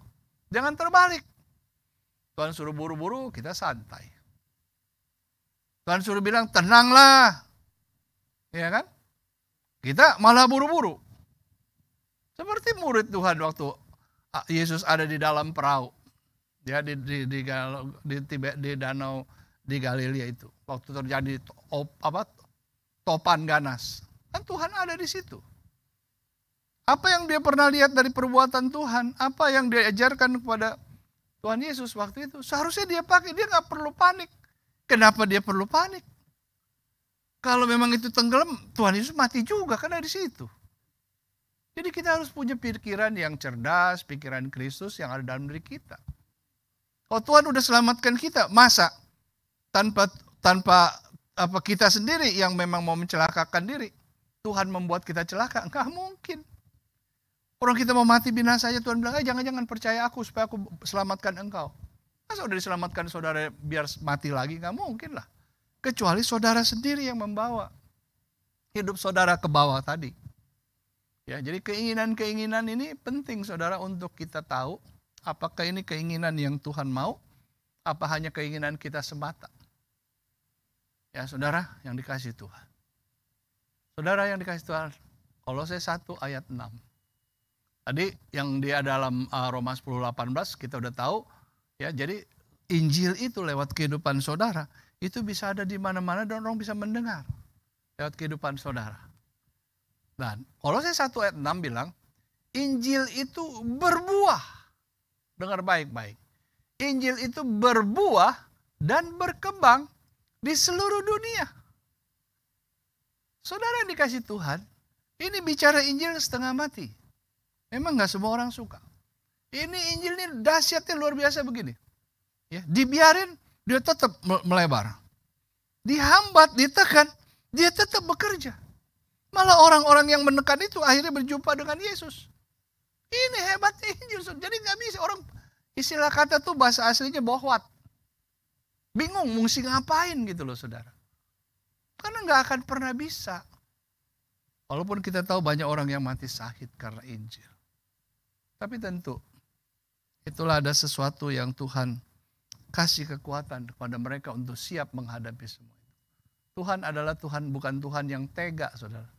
Jangan terbalik. Tuhan suruh buru-buru, kita santai. Tuhan suruh bilang, tenanglah. Ya kan? Kita malah buru-buru. Seperti murid Tuhan waktu Yesus ada di dalam perahu. Ya, di danau di Galilea itu. Waktu terjadi topan ganas. Kan Tuhan ada di situ. Apa yang dia pernah lihat dari perbuatan Tuhan, apa yang dia ajarkan kepada Tuhan Yesus waktu itu, seharusnya dia pakai, dia nggak perlu panik. Kenapa dia perlu panik? Kalau memang itu tenggelam, Tuhan Yesus mati juga kan di situ. Jadi kita harus punya pikiran yang cerdas, pikiran Kristus yang ada dalam diri kita. Kalau Tuhan udah selamatkan kita, masa tanpa kita sendiri yang memang mau mencelakakan diri, Tuhan membuat kita celaka? Enggak mungkin. Orang kita mau mati binasa saja, Tuhan bilang, jangan percaya aku supaya aku selamatkan engkau. Masa udah diselamatkan saudara biar mati lagi? Enggak mungkin lah. Kecuali saudara sendiri yang membawa hidup saudara ke bawah tadi. Ya, jadi keinginan-keinginan ini penting saudara untuk kita tahu apakah ini keinginan yang Tuhan mau, apa hanya keinginan kita semata. Ya saudara yang dikasih Tuhan. Saudara yang dikasih Tuhan, Kolose 1 ayat 6. Tadi yang dia dalam Roma 10:18 kita udah tahu. Ya, jadi Injil itu lewat kehidupan saudara, itu bisa ada di mana-mana dan orang bisa mendengar. Lewat kehidupan saudara. Dan Kolose 1 ayat 6 bilang, Injil itu berbuah. Dengar baik-baik. Injil itu berbuah dan berkembang di seluruh dunia. Saudara yang dikasih Tuhan, ini bicara Injil setengah mati. Memang gak semua orang suka. Ini Injil ini dahsyatnya luar biasa begini. Ya, dibiarin, dia tetap melebar. Dihambat, ditekan, dia tetap bekerja. Malah orang-orang yang menekan itu akhirnya berjumpa dengan Yesus. Ini hebatnya Injil. Jadi gak bisa, orang istilah kata tuh bahasa aslinya bohwat. Bingung, mesti ngapain gitu loh saudara. Karena gak akan pernah bisa. Walaupun kita tahu banyak orang yang mati syahid karena Injil. Tapi tentu, itulah ada sesuatu yang Tuhan kasih kekuatan kepada mereka untuk siap menghadapi semua itu. Tuhan adalah Tuhan, bukan Tuhan yang tega, saudara.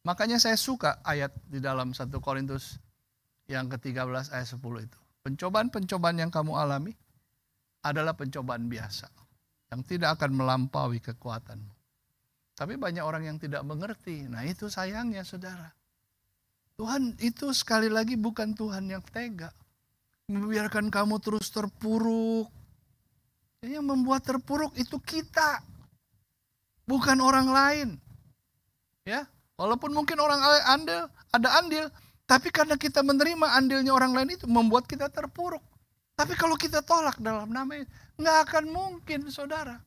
Makanya saya suka ayat di dalam 1 Korintus yang ke-13 ayat 10 itu. Pencobaan-pencobaan yang kamu alami, adalah pencobaan biasa yang tidak akan melampaui kekuatanmu. Tapi banyak orang yang tidak mengerti. Nah itu sayangnya saudara. Tuhan itu sekali lagi bukan Tuhan yang tega. Membiarkan kamu terus terpuruk. Yang membuat terpuruk itu kita. Bukan orang lain. Ya, walaupun mungkin orang ada andil. Tapi karena kita menerima andilnya orang lain itu membuat kita terpuruk. Tapi kalau kita tolak dalam nama itu, nggak akan mungkin saudara.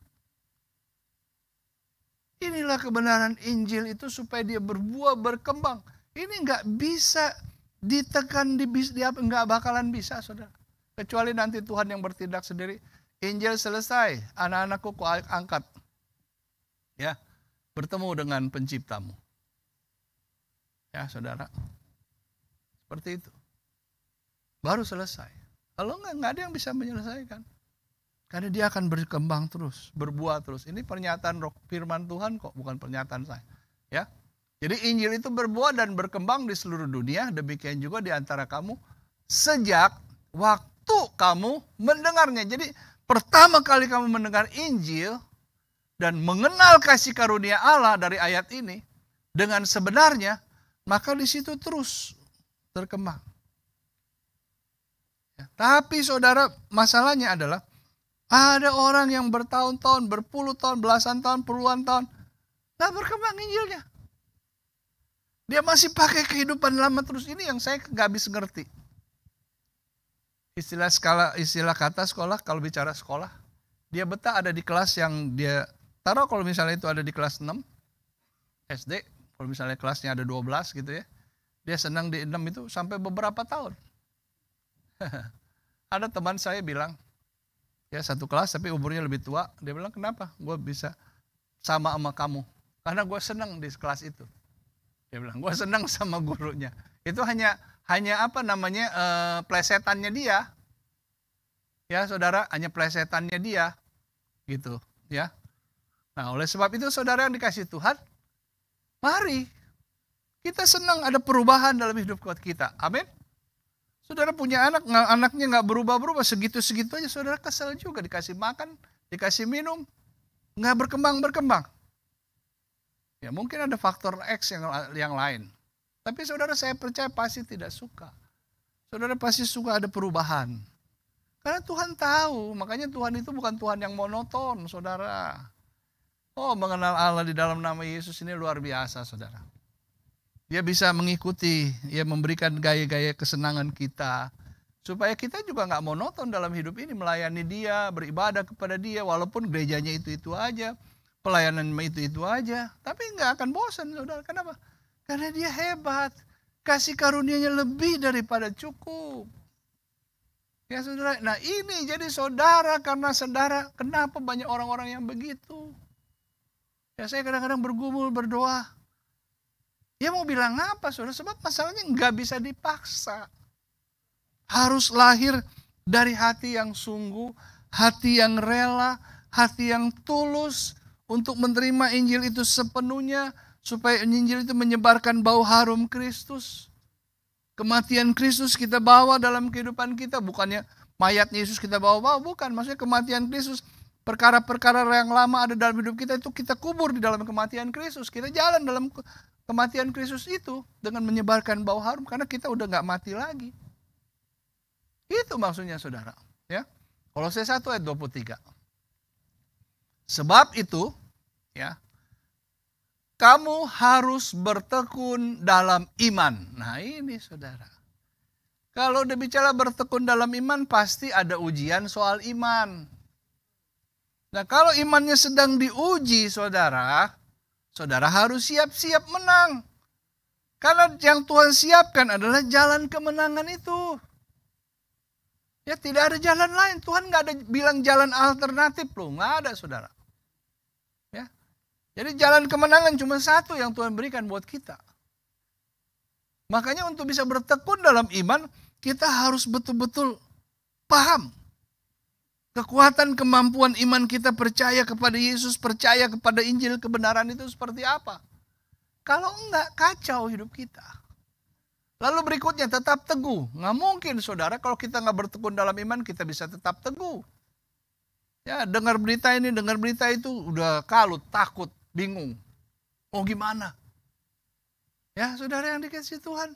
Inilah kebenaran Injil itu supaya dia berbuah, berkembang. Ini nggak bisa ditekan, nggak bakalan bisa saudara. Kecuali nanti Tuhan yang bertindak sendiri. Injil selesai, anak-anakku ku angkat. Ya, bertemu dengan penciptamu. Ya saudara. Seperti itu. Baru selesai. Kalau nggak ada yang bisa menyelesaikan. Karena dia akan berkembang terus, berbuah terus. Ini pernyataan firman Tuhan kok, bukan pernyataan saya. Ya. Jadi Injil itu berbuah dan berkembang di seluruh dunia. Demikian juga di antara kamu. Sejak waktu kamu mendengarnya. Jadi pertama kali kamu mendengar Injil dan mengenal kasih karunia Allah dari ayat ini dengan sebenarnya, maka di situ terus berkembang. Ya, tapi saudara, masalahnya adalah ada orang yang bertahun-tahun, berpuluh tahun, belasan tahun, puluhan tahun nggak berkembang Injilnya. Dia masih pakai kehidupan lama terus. Ini yang saya nggak bisa ngerti. Istilah kata sekolah, kalau bicara sekolah, dia betah ada di kelas yang dia taruh, kalau misalnya itu ada di kelas 6 SD, kalau misalnya kelasnya ada 12 gitu ya. Dia senang di 6 itu sampai beberapa tahun. Ada teman saya bilang, ya satu kelas tapi umurnya lebih tua. Dia bilang, kenapa gue bisa sama kamu? Karena gue senang di kelas itu. Dia bilang, gue senang sama gurunya. Itu hanya plesetannya dia. Ya saudara, hanya plesetannya dia. Gitu ya. Nah oleh sebab itu saudara yang dikasih Tuhan, mari kita senang ada perubahan dalam hidup kita. Amin. Saudara punya anaknya nggak berubah-berubah, segitu-segitu aja, saudara kesel juga, dikasih makan, dikasih minum, nggak berkembang. Ya mungkin ada faktor X yang lain. Tapi saudara, saya percaya pasti tidak suka. Saudara pasti suka ada perubahan. Karena Tuhan tahu, makanya Tuhan itu bukan Tuhan yang monoton, saudara. Oh, mengenal Allah di dalam nama Yesus ini luar biasa, saudara. Dia bisa mengikuti, dia memberikan gaya-gaya kesenangan kita. Supaya kita juga nggak monoton dalam hidup ini, melayani dia, beribadah kepada dia, walaupun gerejanya itu-itu aja, pelayanan itu-itu aja. Tapi nggak akan bosan, saudara. Kenapa? Karena dia hebat. Kasih karunia-Nya lebih daripada cukup. Ya saudara, nah ini jadi saudara, karena saudara, kenapa banyak orang-orang yang begitu? Ya saya kadang-kadang bergumul, berdoa. Ya mau bilang apa saudara? Sebab masalahnya nggak bisa dipaksa. Harus lahir dari hati yang sungguh, hati yang rela, hati yang tulus untuk menerima Injil itu sepenuhnya, supaya Injil itu menyebarkan bau harum Kristus. Kematian Kristus kita bawa dalam kehidupan kita, bukannya mayat Yesus kita bawa, bukan. Maksudnya kematian Kristus, perkara-perkara yang lama ada dalam hidup kita itu kita kubur di dalam kematian Kristus. Kita jalan dalam kematian Kristus itu dengan menyebarkan bau harum, karena kita udah gak mati lagi. Itu maksudnya saudara. Ya. Kolose 1 ayat 23. Sebab itu, ya, kamu harus bertekun dalam iman. Nah ini saudara. Kalau udah bicara bertekun dalam iman, pasti ada ujian soal iman. Nah kalau imannya sedang diuji saudara, saudara harus siap-siap menang. Karena yang Tuhan siapkan adalah jalan kemenangan itu. Ya tidak ada jalan lain. Tuhan gak ada bilang jalan alternatif loh. Gak ada saudara. Ya. Jadi jalan kemenangan cuma satu yang Tuhan berikan buat kita. Makanya untuk bisa bertekun dalam iman, kita harus betul-betul paham. Kekuatan kemampuan iman kita percaya kepada Yesus, percaya kepada Injil kebenaran itu seperti apa. Kalau enggak, kacau hidup kita. Lalu berikutnya, tetap teguh. Nggak mungkin saudara kalau kita nggak bertekun dalam iman, kita bisa tetap teguh. Ya, dengar berita ini, dengar berita itu, udah kalut, takut, bingung. Mau gimana? Ya, saudara yang dikasih Tuhan.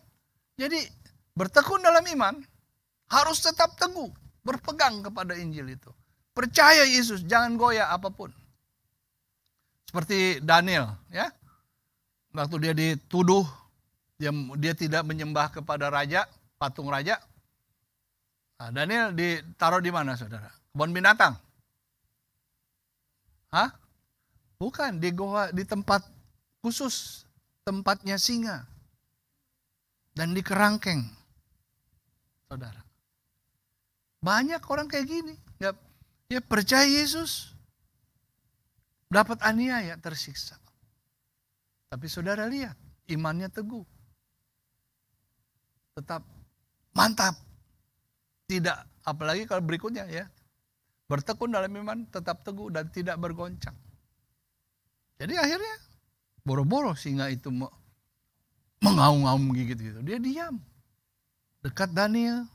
Jadi, bertekun dalam iman, harus tetap teguh, berpegang kepada Injil itu. Percaya Yesus, jangan goyah apapun. Seperti Daniel, ya. Waktu dia dituduh, dia tidak menyembah kepada raja, patung raja. Nah, Daniel ditaruh di mana, saudara? Kebun binatang. Hah? Bukan, di tempat khusus, tempatnya singa. Dan di kerangkeng. Saudara. Banyak orang kayak gini. Ya percaya Yesus. Dapat aniaya, tersiksa. Tapi saudara lihat, imannya teguh. Tetap mantap. Tidak, apalagi kalau berikutnya ya. Bertekun dalam iman, tetap teguh dan tidak bergoncang. Jadi akhirnya boro-boro singa itu mengaum-ngaum gitu. Dia diam. Dekat Daniel.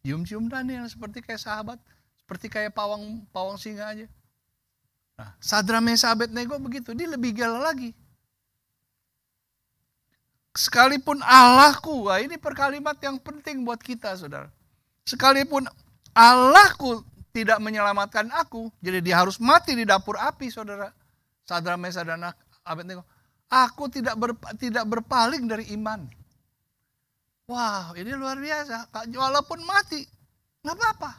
Cium-cium Daniel seperti kayak sahabat. Seperti kayak pawang singa aja. Nah, Sadrak Mesak Abednego begitu. Dia lebih gila lagi. Sekalipun Allahku. Wah, ini perkalimat yang penting buat kita, saudara. Sekalipun Allahku tidak menyelamatkan aku, jadi dia harus mati di dapur api, saudara. Sadrak Mesak dan Abednego. Aku tidak berpaling dari iman. Wow, ini luar biasa. Walaupun mati, nggak apa-apa.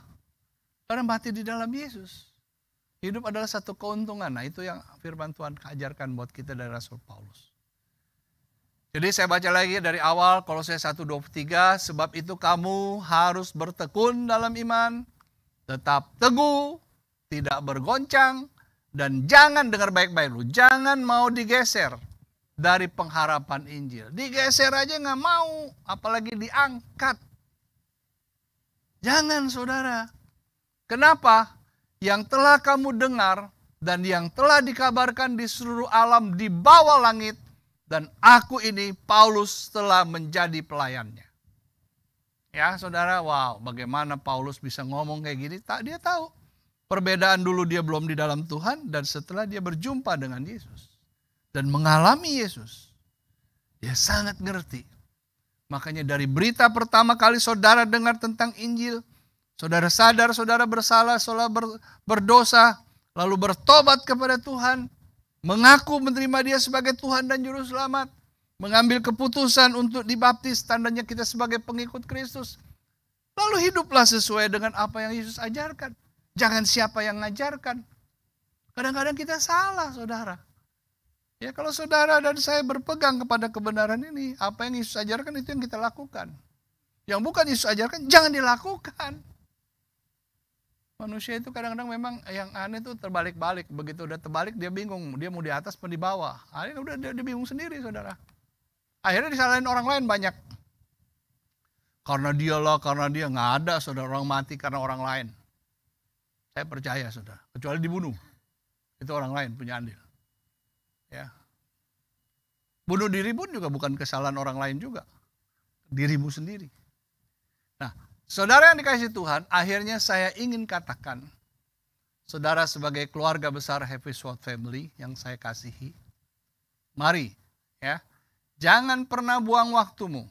Karena mati di dalam Yesus. Hidup adalah satu keuntungan. Nah, itu yang firman Tuhan ajarkan buat kita dari Rasul Paulus. Jadi saya baca lagi dari awal Kolose 1:23, sebab itu kamu harus bertekun dalam iman, tetap teguh, tidak bergoncang, dan jangan, dengar baik-baik lu, jangan mau digeser dari pengharapan Injil. Digeser aja nggak mau, apalagi diangkat. Jangan, saudara. Kenapa? Yang telah kamu dengar dan yang telah dikabarkan di seluruh alam di bawah langit, dan aku ini Paulus telah menjadi pelayannya. Ya, saudara, wow, bagaimana Paulus bisa ngomong kayak gini? Dia tahu perbedaan dulu dia belum di dalam Tuhan, dan setelah dia berjumpa dengan Yesus dan mengalami Yesus, dia sangat ngerti. Makanya dari berita pertama kali saudara dengar tentang Injil, saudara sadar saudara bersalah, saudara berdosa, lalu bertobat kepada Tuhan, mengaku menerima dia sebagai Tuhan dan Juru Selamat, mengambil keputusan untuk dibaptis, tandanya kita sebagai pengikut Kristus. Lalu hiduplah sesuai dengan apa yang Yesus ajarkan. Jangan siapa yang ngajarkan. Kadang-kadang kita salah, saudara. Ya, kalau saudara dan saya berpegang kepada kebenaran ini, apa yang Yesus ajarkan itu yang kita lakukan. Yang bukan Yesus ajarkan, jangan dilakukan. Manusia itu kadang-kadang memang yang aneh itu terbalik-balik. Begitu udah terbalik dia bingung, dia mau di atas atau di bawah. Akhirnya udah dia bingung sendiri, saudara. Akhirnya disalahin orang lain banyak. Karena dia, nggak ada saudara orang mati karena orang lain. Saya percaya, saudara, kecuali dibunuh. Itu orang lain punya andil. Ya. Bunuh diri pun juga bukan kesalahan orang lain juga. Dirimu sendiri. Nah, saudara yang dikasihi Tuhan, akhirnya saya ingin katakan, saudara sebagai keluarga besar Happy Sword Family yang saya kasihi, mari ya, jangan pernah buang waktumu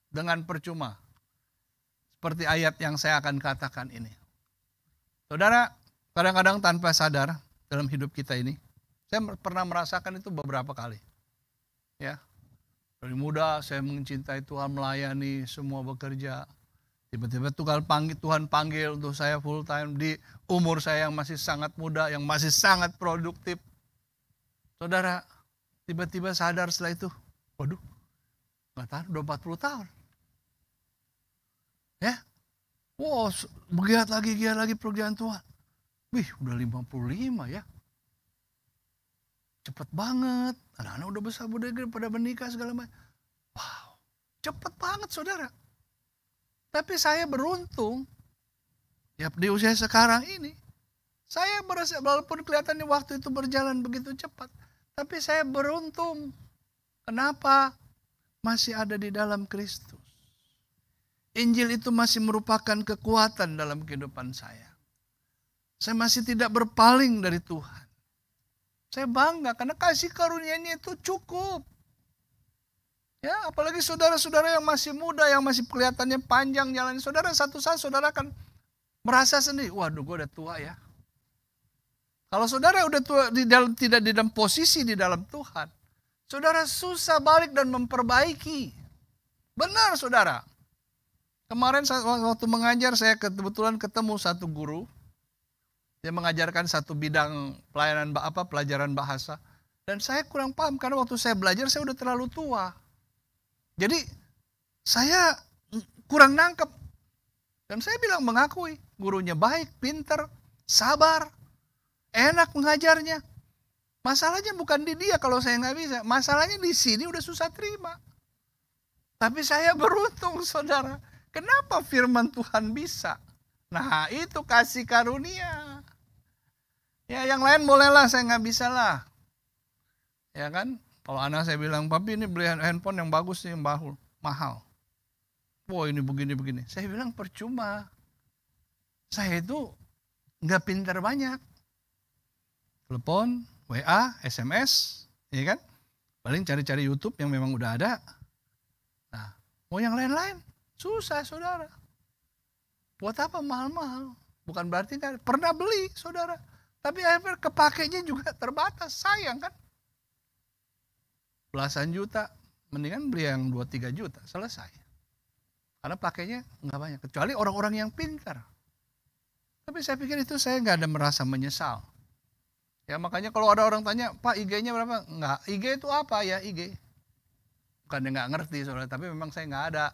dengan percuma. Seperti ayat yang saya akan katakan ini. Saudara, kadang-kadang tanpa sadar dalam hidup kita ini, saya pernah merasakan itu beberapa kali. Ya, dari muda saya mencintai Tuhan, melayani, semua bekerja. Tiba-tiba Tuhan panggil untuk saya full time di umur saya yang masih sangat muda, yang masih sangat produktif. Saudara, tiba-tiba sadar setelah itu, waduh, nggak tahu, udah 40 tahun. Ya, wow, giat lagi pekerjaan Tuhan. Wih, udah 55 ya. Cepet banget, anak-anak udah besar, udah pada menikah segala macam. Wow, cepet banget, saudara. Tapi saya beruntung, ya di usia sekarang ini, saya merasa walaupun kelihatannya waktu itu berjalan begitu cepat, tapi saya beruntung. Kenapa? Masih ada di dalam Kristus. Injil itu masih merupakan kekuatan dalam kehidupan saya. Saya masih tidak berpaling dari Tuhan. Saya bangga karena kasih karunia-Nya itu cukup. Ya, apalagi saudara-saudara yang masih muda, yang masih kelihatannya panjang jalannya. Saudara, satu saat saudara akan merasa sendiri, waduh gue udah tua ya. Kalau saudara udah tua, tidak di dalam posisi di dalam Tuhan, saudara susah balik dan memperbaiki. Benar saudara. Kemarin waktu mengajar saya kebetulan ketemu satu guru. Dia mengajarkan satu bidang pelajaran bahasa. Dan saya kurang paham karena waktu saya belajar saya udah terlalu tua. Jadi saya kurang nangkep. Dan saya bilang mengakui gurunya baik, pinter, sabar, enak mengajarnya. Masalahnya bukan di dia kalau saya nggak bisa. Masalahnya di sini udah susah terima. Tapi saya beruntung saudara. Kenapa firman Tuhan bisa? Nah itu kasih karunia. Ya yang lain bolehlah, saya nggak bisa lah. Ya kan? Kalau anak saya bilang, papi ini beli handphone yang bagus nih, yang mahal. Wah ini begini-begini. Saya bilang percuma. Saya itu nggak pintar banyak. Telepon, WA, SMS, ya kan? Paling cari-cari YouTube yang memang udah ada. Nah, mau yang lain-lain susah saudara. Buat apa mahal-mahal? Bukan berarti kan pernah beli saudara. Tapi akhirnya kepakainya juga terbatas, sayang kan? Belasan juta, mendingan beli yang 2-3 juta, selesai. Karena pakainya nggak banyak, kecuali orang-orang yang pintar. Tapi saya pikir itu saya nggak ada merasa menyesal. Ya makanya kalau ada orang tanya, Pak IG-nya berapa? Enggak, IG itu apa ya IG? Bukan nggak ngerti saudara, tapi memang saya nggak ada.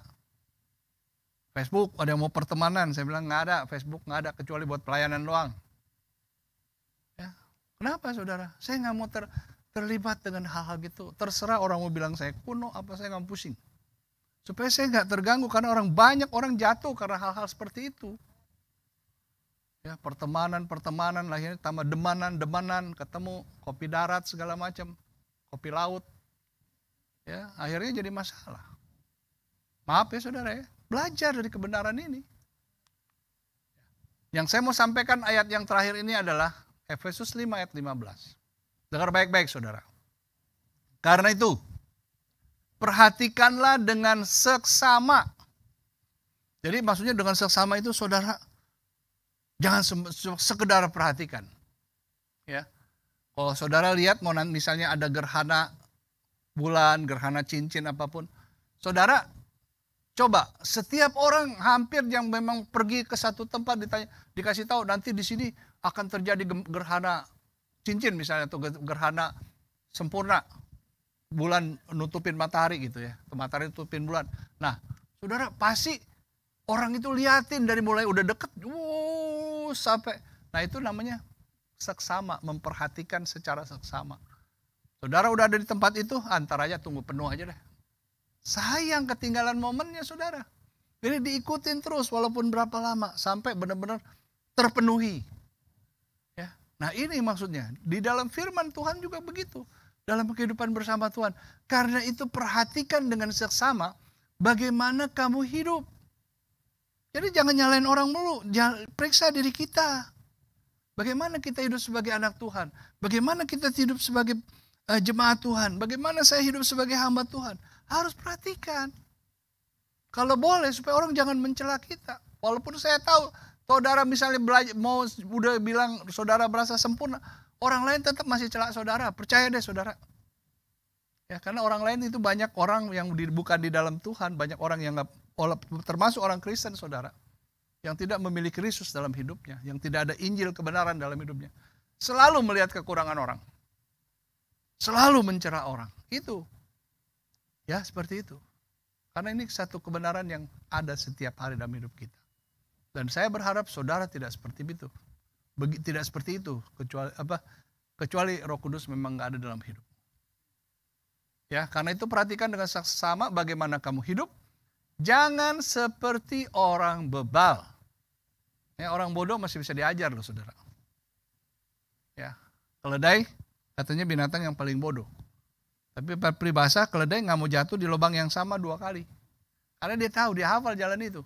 Facebook, ada yang mau pertemanan, saya bilang nggak ada, Facebook nggak ada, kecuali buat pelayanan doang. Kenapa saudara? Saya nggak mau terlibat dengan hal-hal gitu. Terserah orang mau bilang saya kuno, apa saya nggak pusing. Supaya saya nggak terganggu karena banyak orang jatuh karena hal-hal seperti itu. Ya pertemanan lahirnya tambah demanan, ketemu kopi darat segala macam, kopi laut. Ya akhirnya jadi masalah. Maaf ya saudara ya, belajar dari kebenaran ini. Yang saya mau sampaikan ayat yang terakhir ini adalah Efesus 5 ayat 15. Dengar baik-baik saudara. Karena itu, perhatikanlah dengan seksama. Jadi maksudnya dengan seksama itu saudara, jangan sekedar perhatikan. Ya, kalau saudara lihat mau misalnya ada gerhana bulan, gerhana cincin apapun. Saudara, coba setiap orang hampir yang memang pergi ke satu tempat dikasih tahu nanti di sini akan terjadi gerhana cincin misalnya atau gerhana sempurna, bulan nutupin matahari gitu ya, matahari nutupin bulan. Nah saudara pasti orang itu liatin dari mulai udah deket sampai, nah itu namanya seksama, memperhatikan secara seksama. Saudara udah ada di tempat itu, antar aja tunggu penuh aja deh. Sayang ketinggalan momennya saudara. Jadi diikutin terus walaupun berapa lama sampai benar-benar terpenuhi. Nah ini maksudnya, di dalam firman Tuhan juga begitu. Dalam kehidupan bersama Tuhan. Karena itu perhatikan dengan seksama bagaimana kamu hidup. Jadi jangan nyalain orang mulu, periksa diri kita. Bagaimana kita hidup sebagai anak Tuhan. Bagaimana kita hidup sebagai jemaat Tuhan. Bagaimana saya hidup sebagai hamba Tuhan. Harus perhatikan. Kalau boleh supaya orang jangan mencela kita. Walaupun saya tahu saudara misalnya mau udah bilang saudara merasa sempurna, orang lain tetap masih celak saudara. Percaya deh saudara. Ya karena orang lain itu banyak orang yang bukan di dalam Tuhan, banyak orang yang termasuk orang Kristen saudara, yang tidak memiliki Kristus dalam hidupnya, yang tidak ada Injil kebenaran dalam hidupnya. Selalu melihat kekurangan orang. Selalu mencela orang. Itu. Ya seperti itu. Karena ini satu kebenaran yang ada setiap hari dalam hidup kita. Dan saya berharap saudara tidak seperti itu. Tidak seperti itu. Kecuali Roh Kudus memang nggak ada dalam hidup. Ya, karena itu perhatikan dengan seksama bagaimana kamu hidup. Jangan seperti orang bebal. Ya, orang bodoh masih bisa diajar loh saudara. Ya, keledai katanya binatang yang paling bodoh. Tapi peribahasa keledai nggak mau jatuh di lubang yang sama 2 kali. Karena dia tahu, dia hafal jalan itu.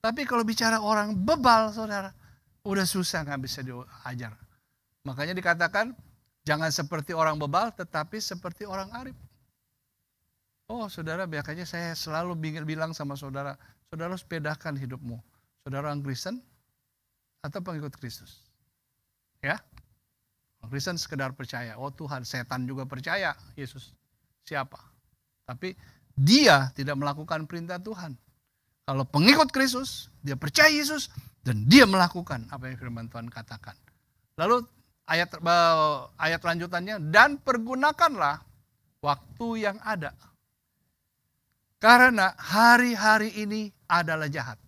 Tapi kalau bicara orang bebal saudara, Udah susah nggak bisa diajar. Makanya dikatakan jangan seperti orang bebal tetapi seperti orang arif. Oh saudara, biasanya saya selalu bilang sama saudara, saudara harus bedakan hidupmu. Saudara orang Kristen atau pengikut Kristus. Ya, orang Kristen sekedar percaya, oh Tuhan, setan juga percaya Yesus siapa. Tapi dia tidak melakukan perintah Tuhan. Kalau pengikut Kristus, dia percaya Yesus dan dia melakukan apa yang firman Tuhan katakan. Lalu ayat lanjutannya, dan pergunakanlah waktu yang ada. Karena hari-hari ini adalah jahat.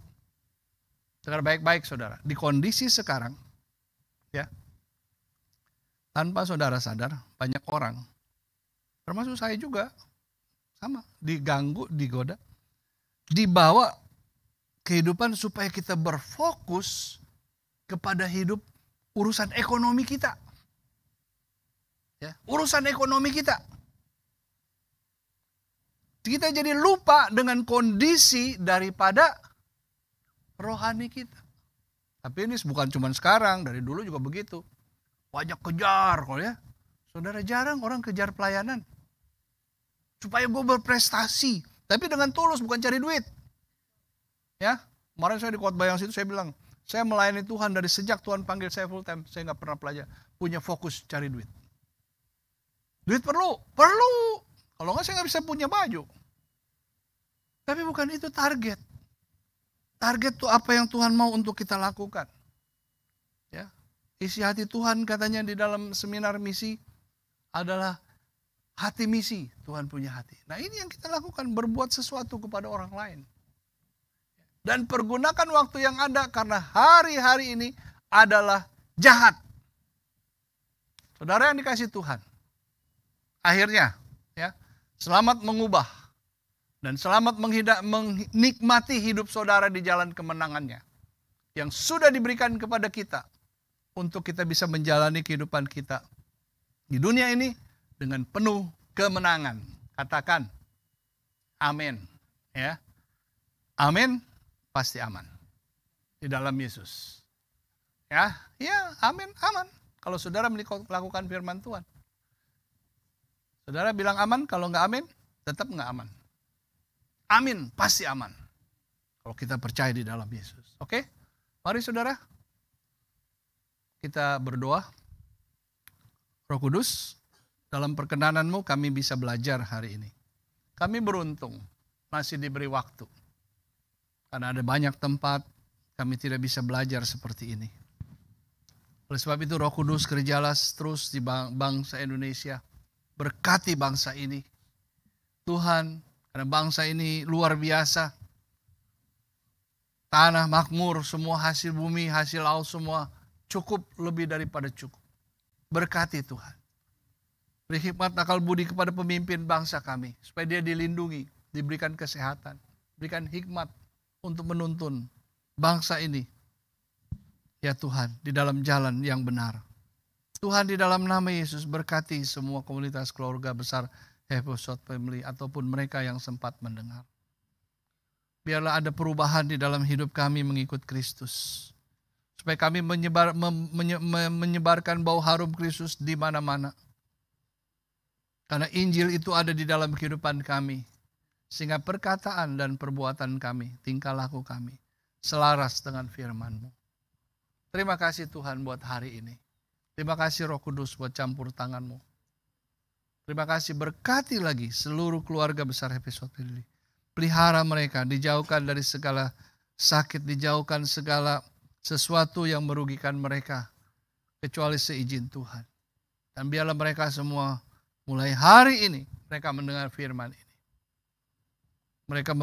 Dengar baik-baik saudara, di kondisi sekarang, ya, tanpa saudara sadar, banyak orang, termasuk saya juga, sama, diganggu, digoda, dibawa kehidupan supaya kita berfokus kepada hidup urusan ekonomi kita. Ya, urusan ekonomi kita. Kita jadi lupa dengan kondisi daripada rohani kita. Tapi ini bukan cuma sekarang, dari dulu juga begitu. Banyak kejar, kalau ya. Saudara, jarang orang kejar pelayanan. Supaya gue berprestasi. Tapi dengan tulus, bukan cari duit. Ya, kemarin saya di khotbah yang situ saya bilang, saya melayani Tuhan dari sejak Tuhan panggil saya full time. Saya nggak pernah pelajar punya fokus cari duit. Duit perlu. Kalau nggak saya nggak bisa punya baju. Tapi bukan itu target. Target itu apa yang Tuhan mau untuk kita lakukan. Ya, isi hati Tuhan katanya di dalam seminar misi adalah hati misi. Tuhan punya hati. Nah ini yang kita lakukan, berbuat sesuatu kepada orang lain. Dan pergunakan waktu yang ada karena hari-hari ini adalah jahat. Saudara yang dikasih Tuhan. Akhirnya, ya, selamat mengubah dan selamat menikmati hidup saudara di jalan kemenangannya yang sudah diberikan kepada kita untuk kita bisa menjalani kehidupan kita di dunia ini dengan penuh kemenangan. Katakan amin, ya. Amin, pasti aman di dalam Yesus. Ya, amin, aman. Kalau saudara melakukan firman Tuhan. Saudara bilang aman, kalau nggak amin, tetap nggak aman. Amin, pasti aman. Kalau kita percaya di dalam Yesus. Oke? Mari saudara, kita berdoa. Roh Kudus, dalam perkenanan-Mu kami bisa belajar hari ini. Kami beruntung, masih diberi waktu. Karena ada banyak tempat kami tidak bisa belajar seperti ini. Oleh sebab itu Roh Kudus kerjalah terus di bangsa Indonesia. Berkati bangsa ini. Tuhan, karena bangsa ini luar biasa. Tanah makmur, semua hasil bumi, hasil laut semua cukup, lebih daripada cukup. Berkati Tuhan. Beri hikmat akal budi kepada pemimpin bangsa kami. Supaya dia dilindungi, diberikan kesehatan. Berikan hikmat untuk menuntun bangsa ini. Ya Tuhan, di dalam jalan yang benar. Tuhan, di dalam nama Yesus berkati semua komunitas keluarga besar Episode Family ataupun mereka yang sempat mendengar. Biarlah ada perubahan di dalam hidup kami mengikut Kristus. Supaya kami menyebarkan bau harum Kristus di mana-mana. Karena Injil itu ada di dalam kehidupan kami. Sehingga perkataan dan perbuatan kami, tingkah laku kami, selaras dengan firman-Mu. Terima kasih Tuhan buat hari ini. Terima kasih Roh Kudus buat campur tangan-Mu. Terima kasih, berkati lagi seluruh keluarga besar Episode ini. Pelihara mereka, dijauhkan dari segala sakit, dijauhkan segala sesuatu yang merugikan mereka. Kecuali seizin Tuhan. Dan biarlah mereka semua mulai hari ini, mereka mendengar firman ini. Mereka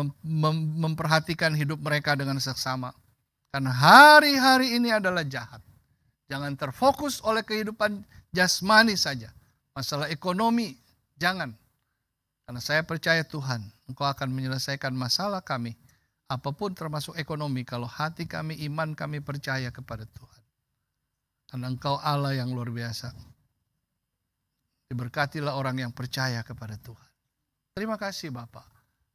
memperhatikan hidup mereka dengan seksama. Karena hari-hari ini adalah jahat. Jangan terfokus oleh kehidupan jasmani saja. Masalah ekonomi, jangan. Karena saya percaya Tuhan, Engkau akan menyelesaikan masalah kami. Apapun termasuk ekonomi, kalau hati kami, iman kami percaya kepada Tuhan. Karena Engkau Allah yang luar biasa. Diberkatilah orang yang percaya kepada Tuhan. Terima kasih Bapak.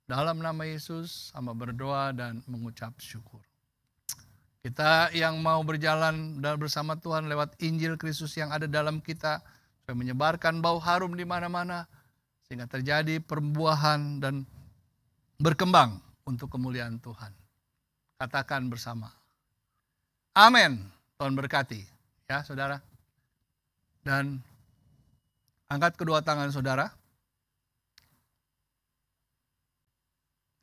Dalam nama Yesus, hamba berdoa dan mengucap syukur. Kita yang mau berjalan dan bersama Tuhan lewat Injil Kristus yang ada dalam kita, supaya menyebarkan bau harum di mana-mana, sehingga terjadi perbuahan dan berkembang untuk kemuliaan Tuhan. Katakan bersama. Amin. Tuhan berkati. Ya, saudara. Dan angkat kedua tangan saudara.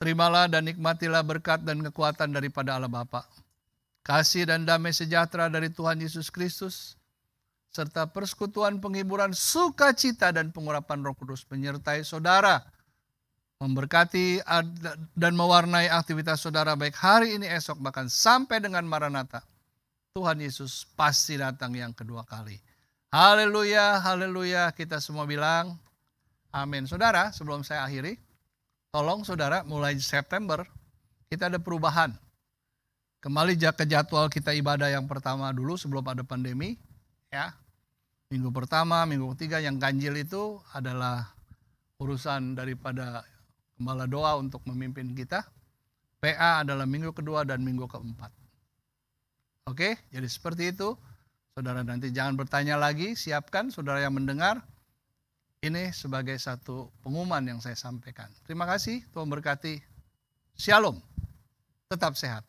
Terimalah dan nikmatilah berkat dan kekuatan daripada Allah Bapa, kasih dan damai sejahtera dari Tuhan Yesus Kristus, serta persekutuan penghiburan sukacita dan pengurapan Roh Kudus menyertai saudara, memberkati dan mewarnai aktivitas saudara baik hari ini, esok, bahkan sampai dengan Maranatha. Tuhan Yesus pasti datang yang kedua kali. Haleluya, haleluya. Kita semua bilang amin. Saudara, sebelum saya akhiri, tolong saudara, mulai September kita ada perubahan. Kembali ke jadwal kita ibadah yang pertama dulu sebelum ada pandemi. Ya, minggu pertama, minggu ketiga yang ganjil itu adalah urusan daripada gembala doa untuk memimpin kita. PA adalah minggu kedua dan minggu keempat. Oke, jadi seperti itu. Saudara nanti jangan bertanya lagi, siapkan saudara yang mendengar. Ini sebagai satu pengumuman yang saya sampaikan. Terima kasih, Tuhan berkati. Shalom, tetap sehat.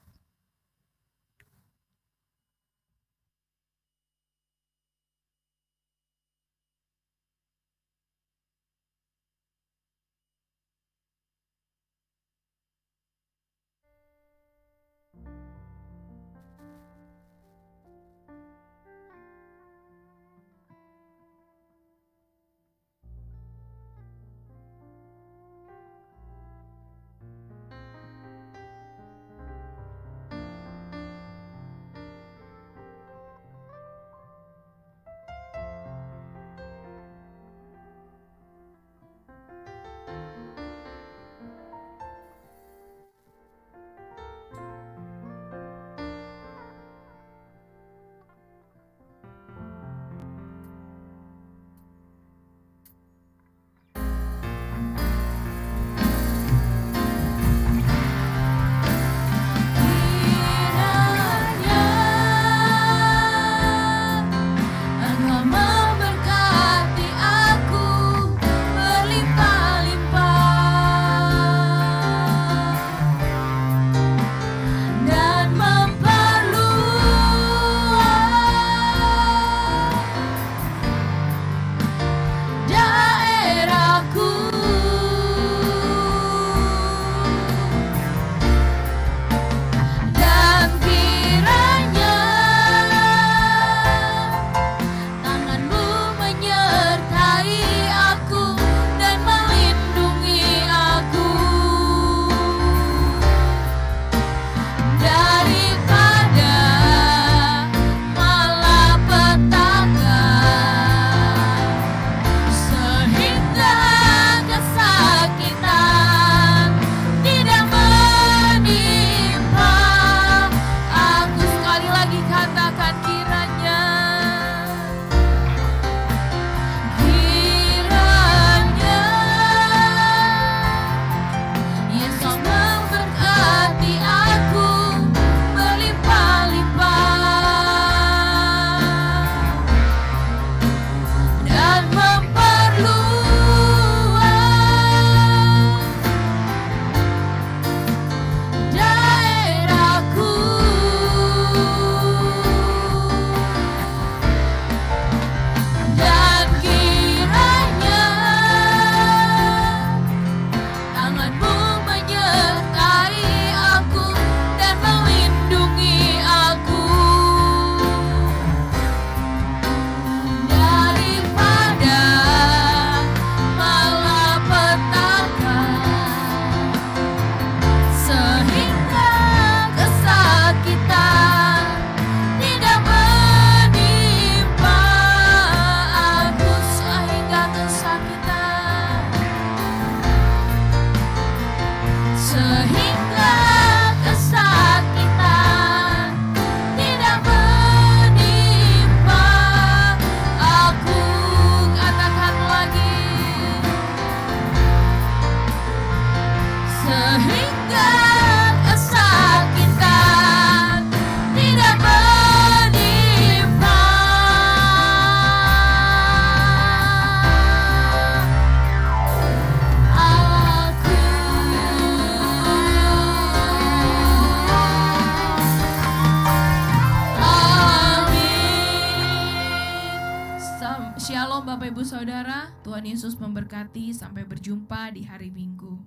Shalom Bapak Ibu Saudara, Tuhan Yesus memberkati, sampai berjumpa di hari Minggu.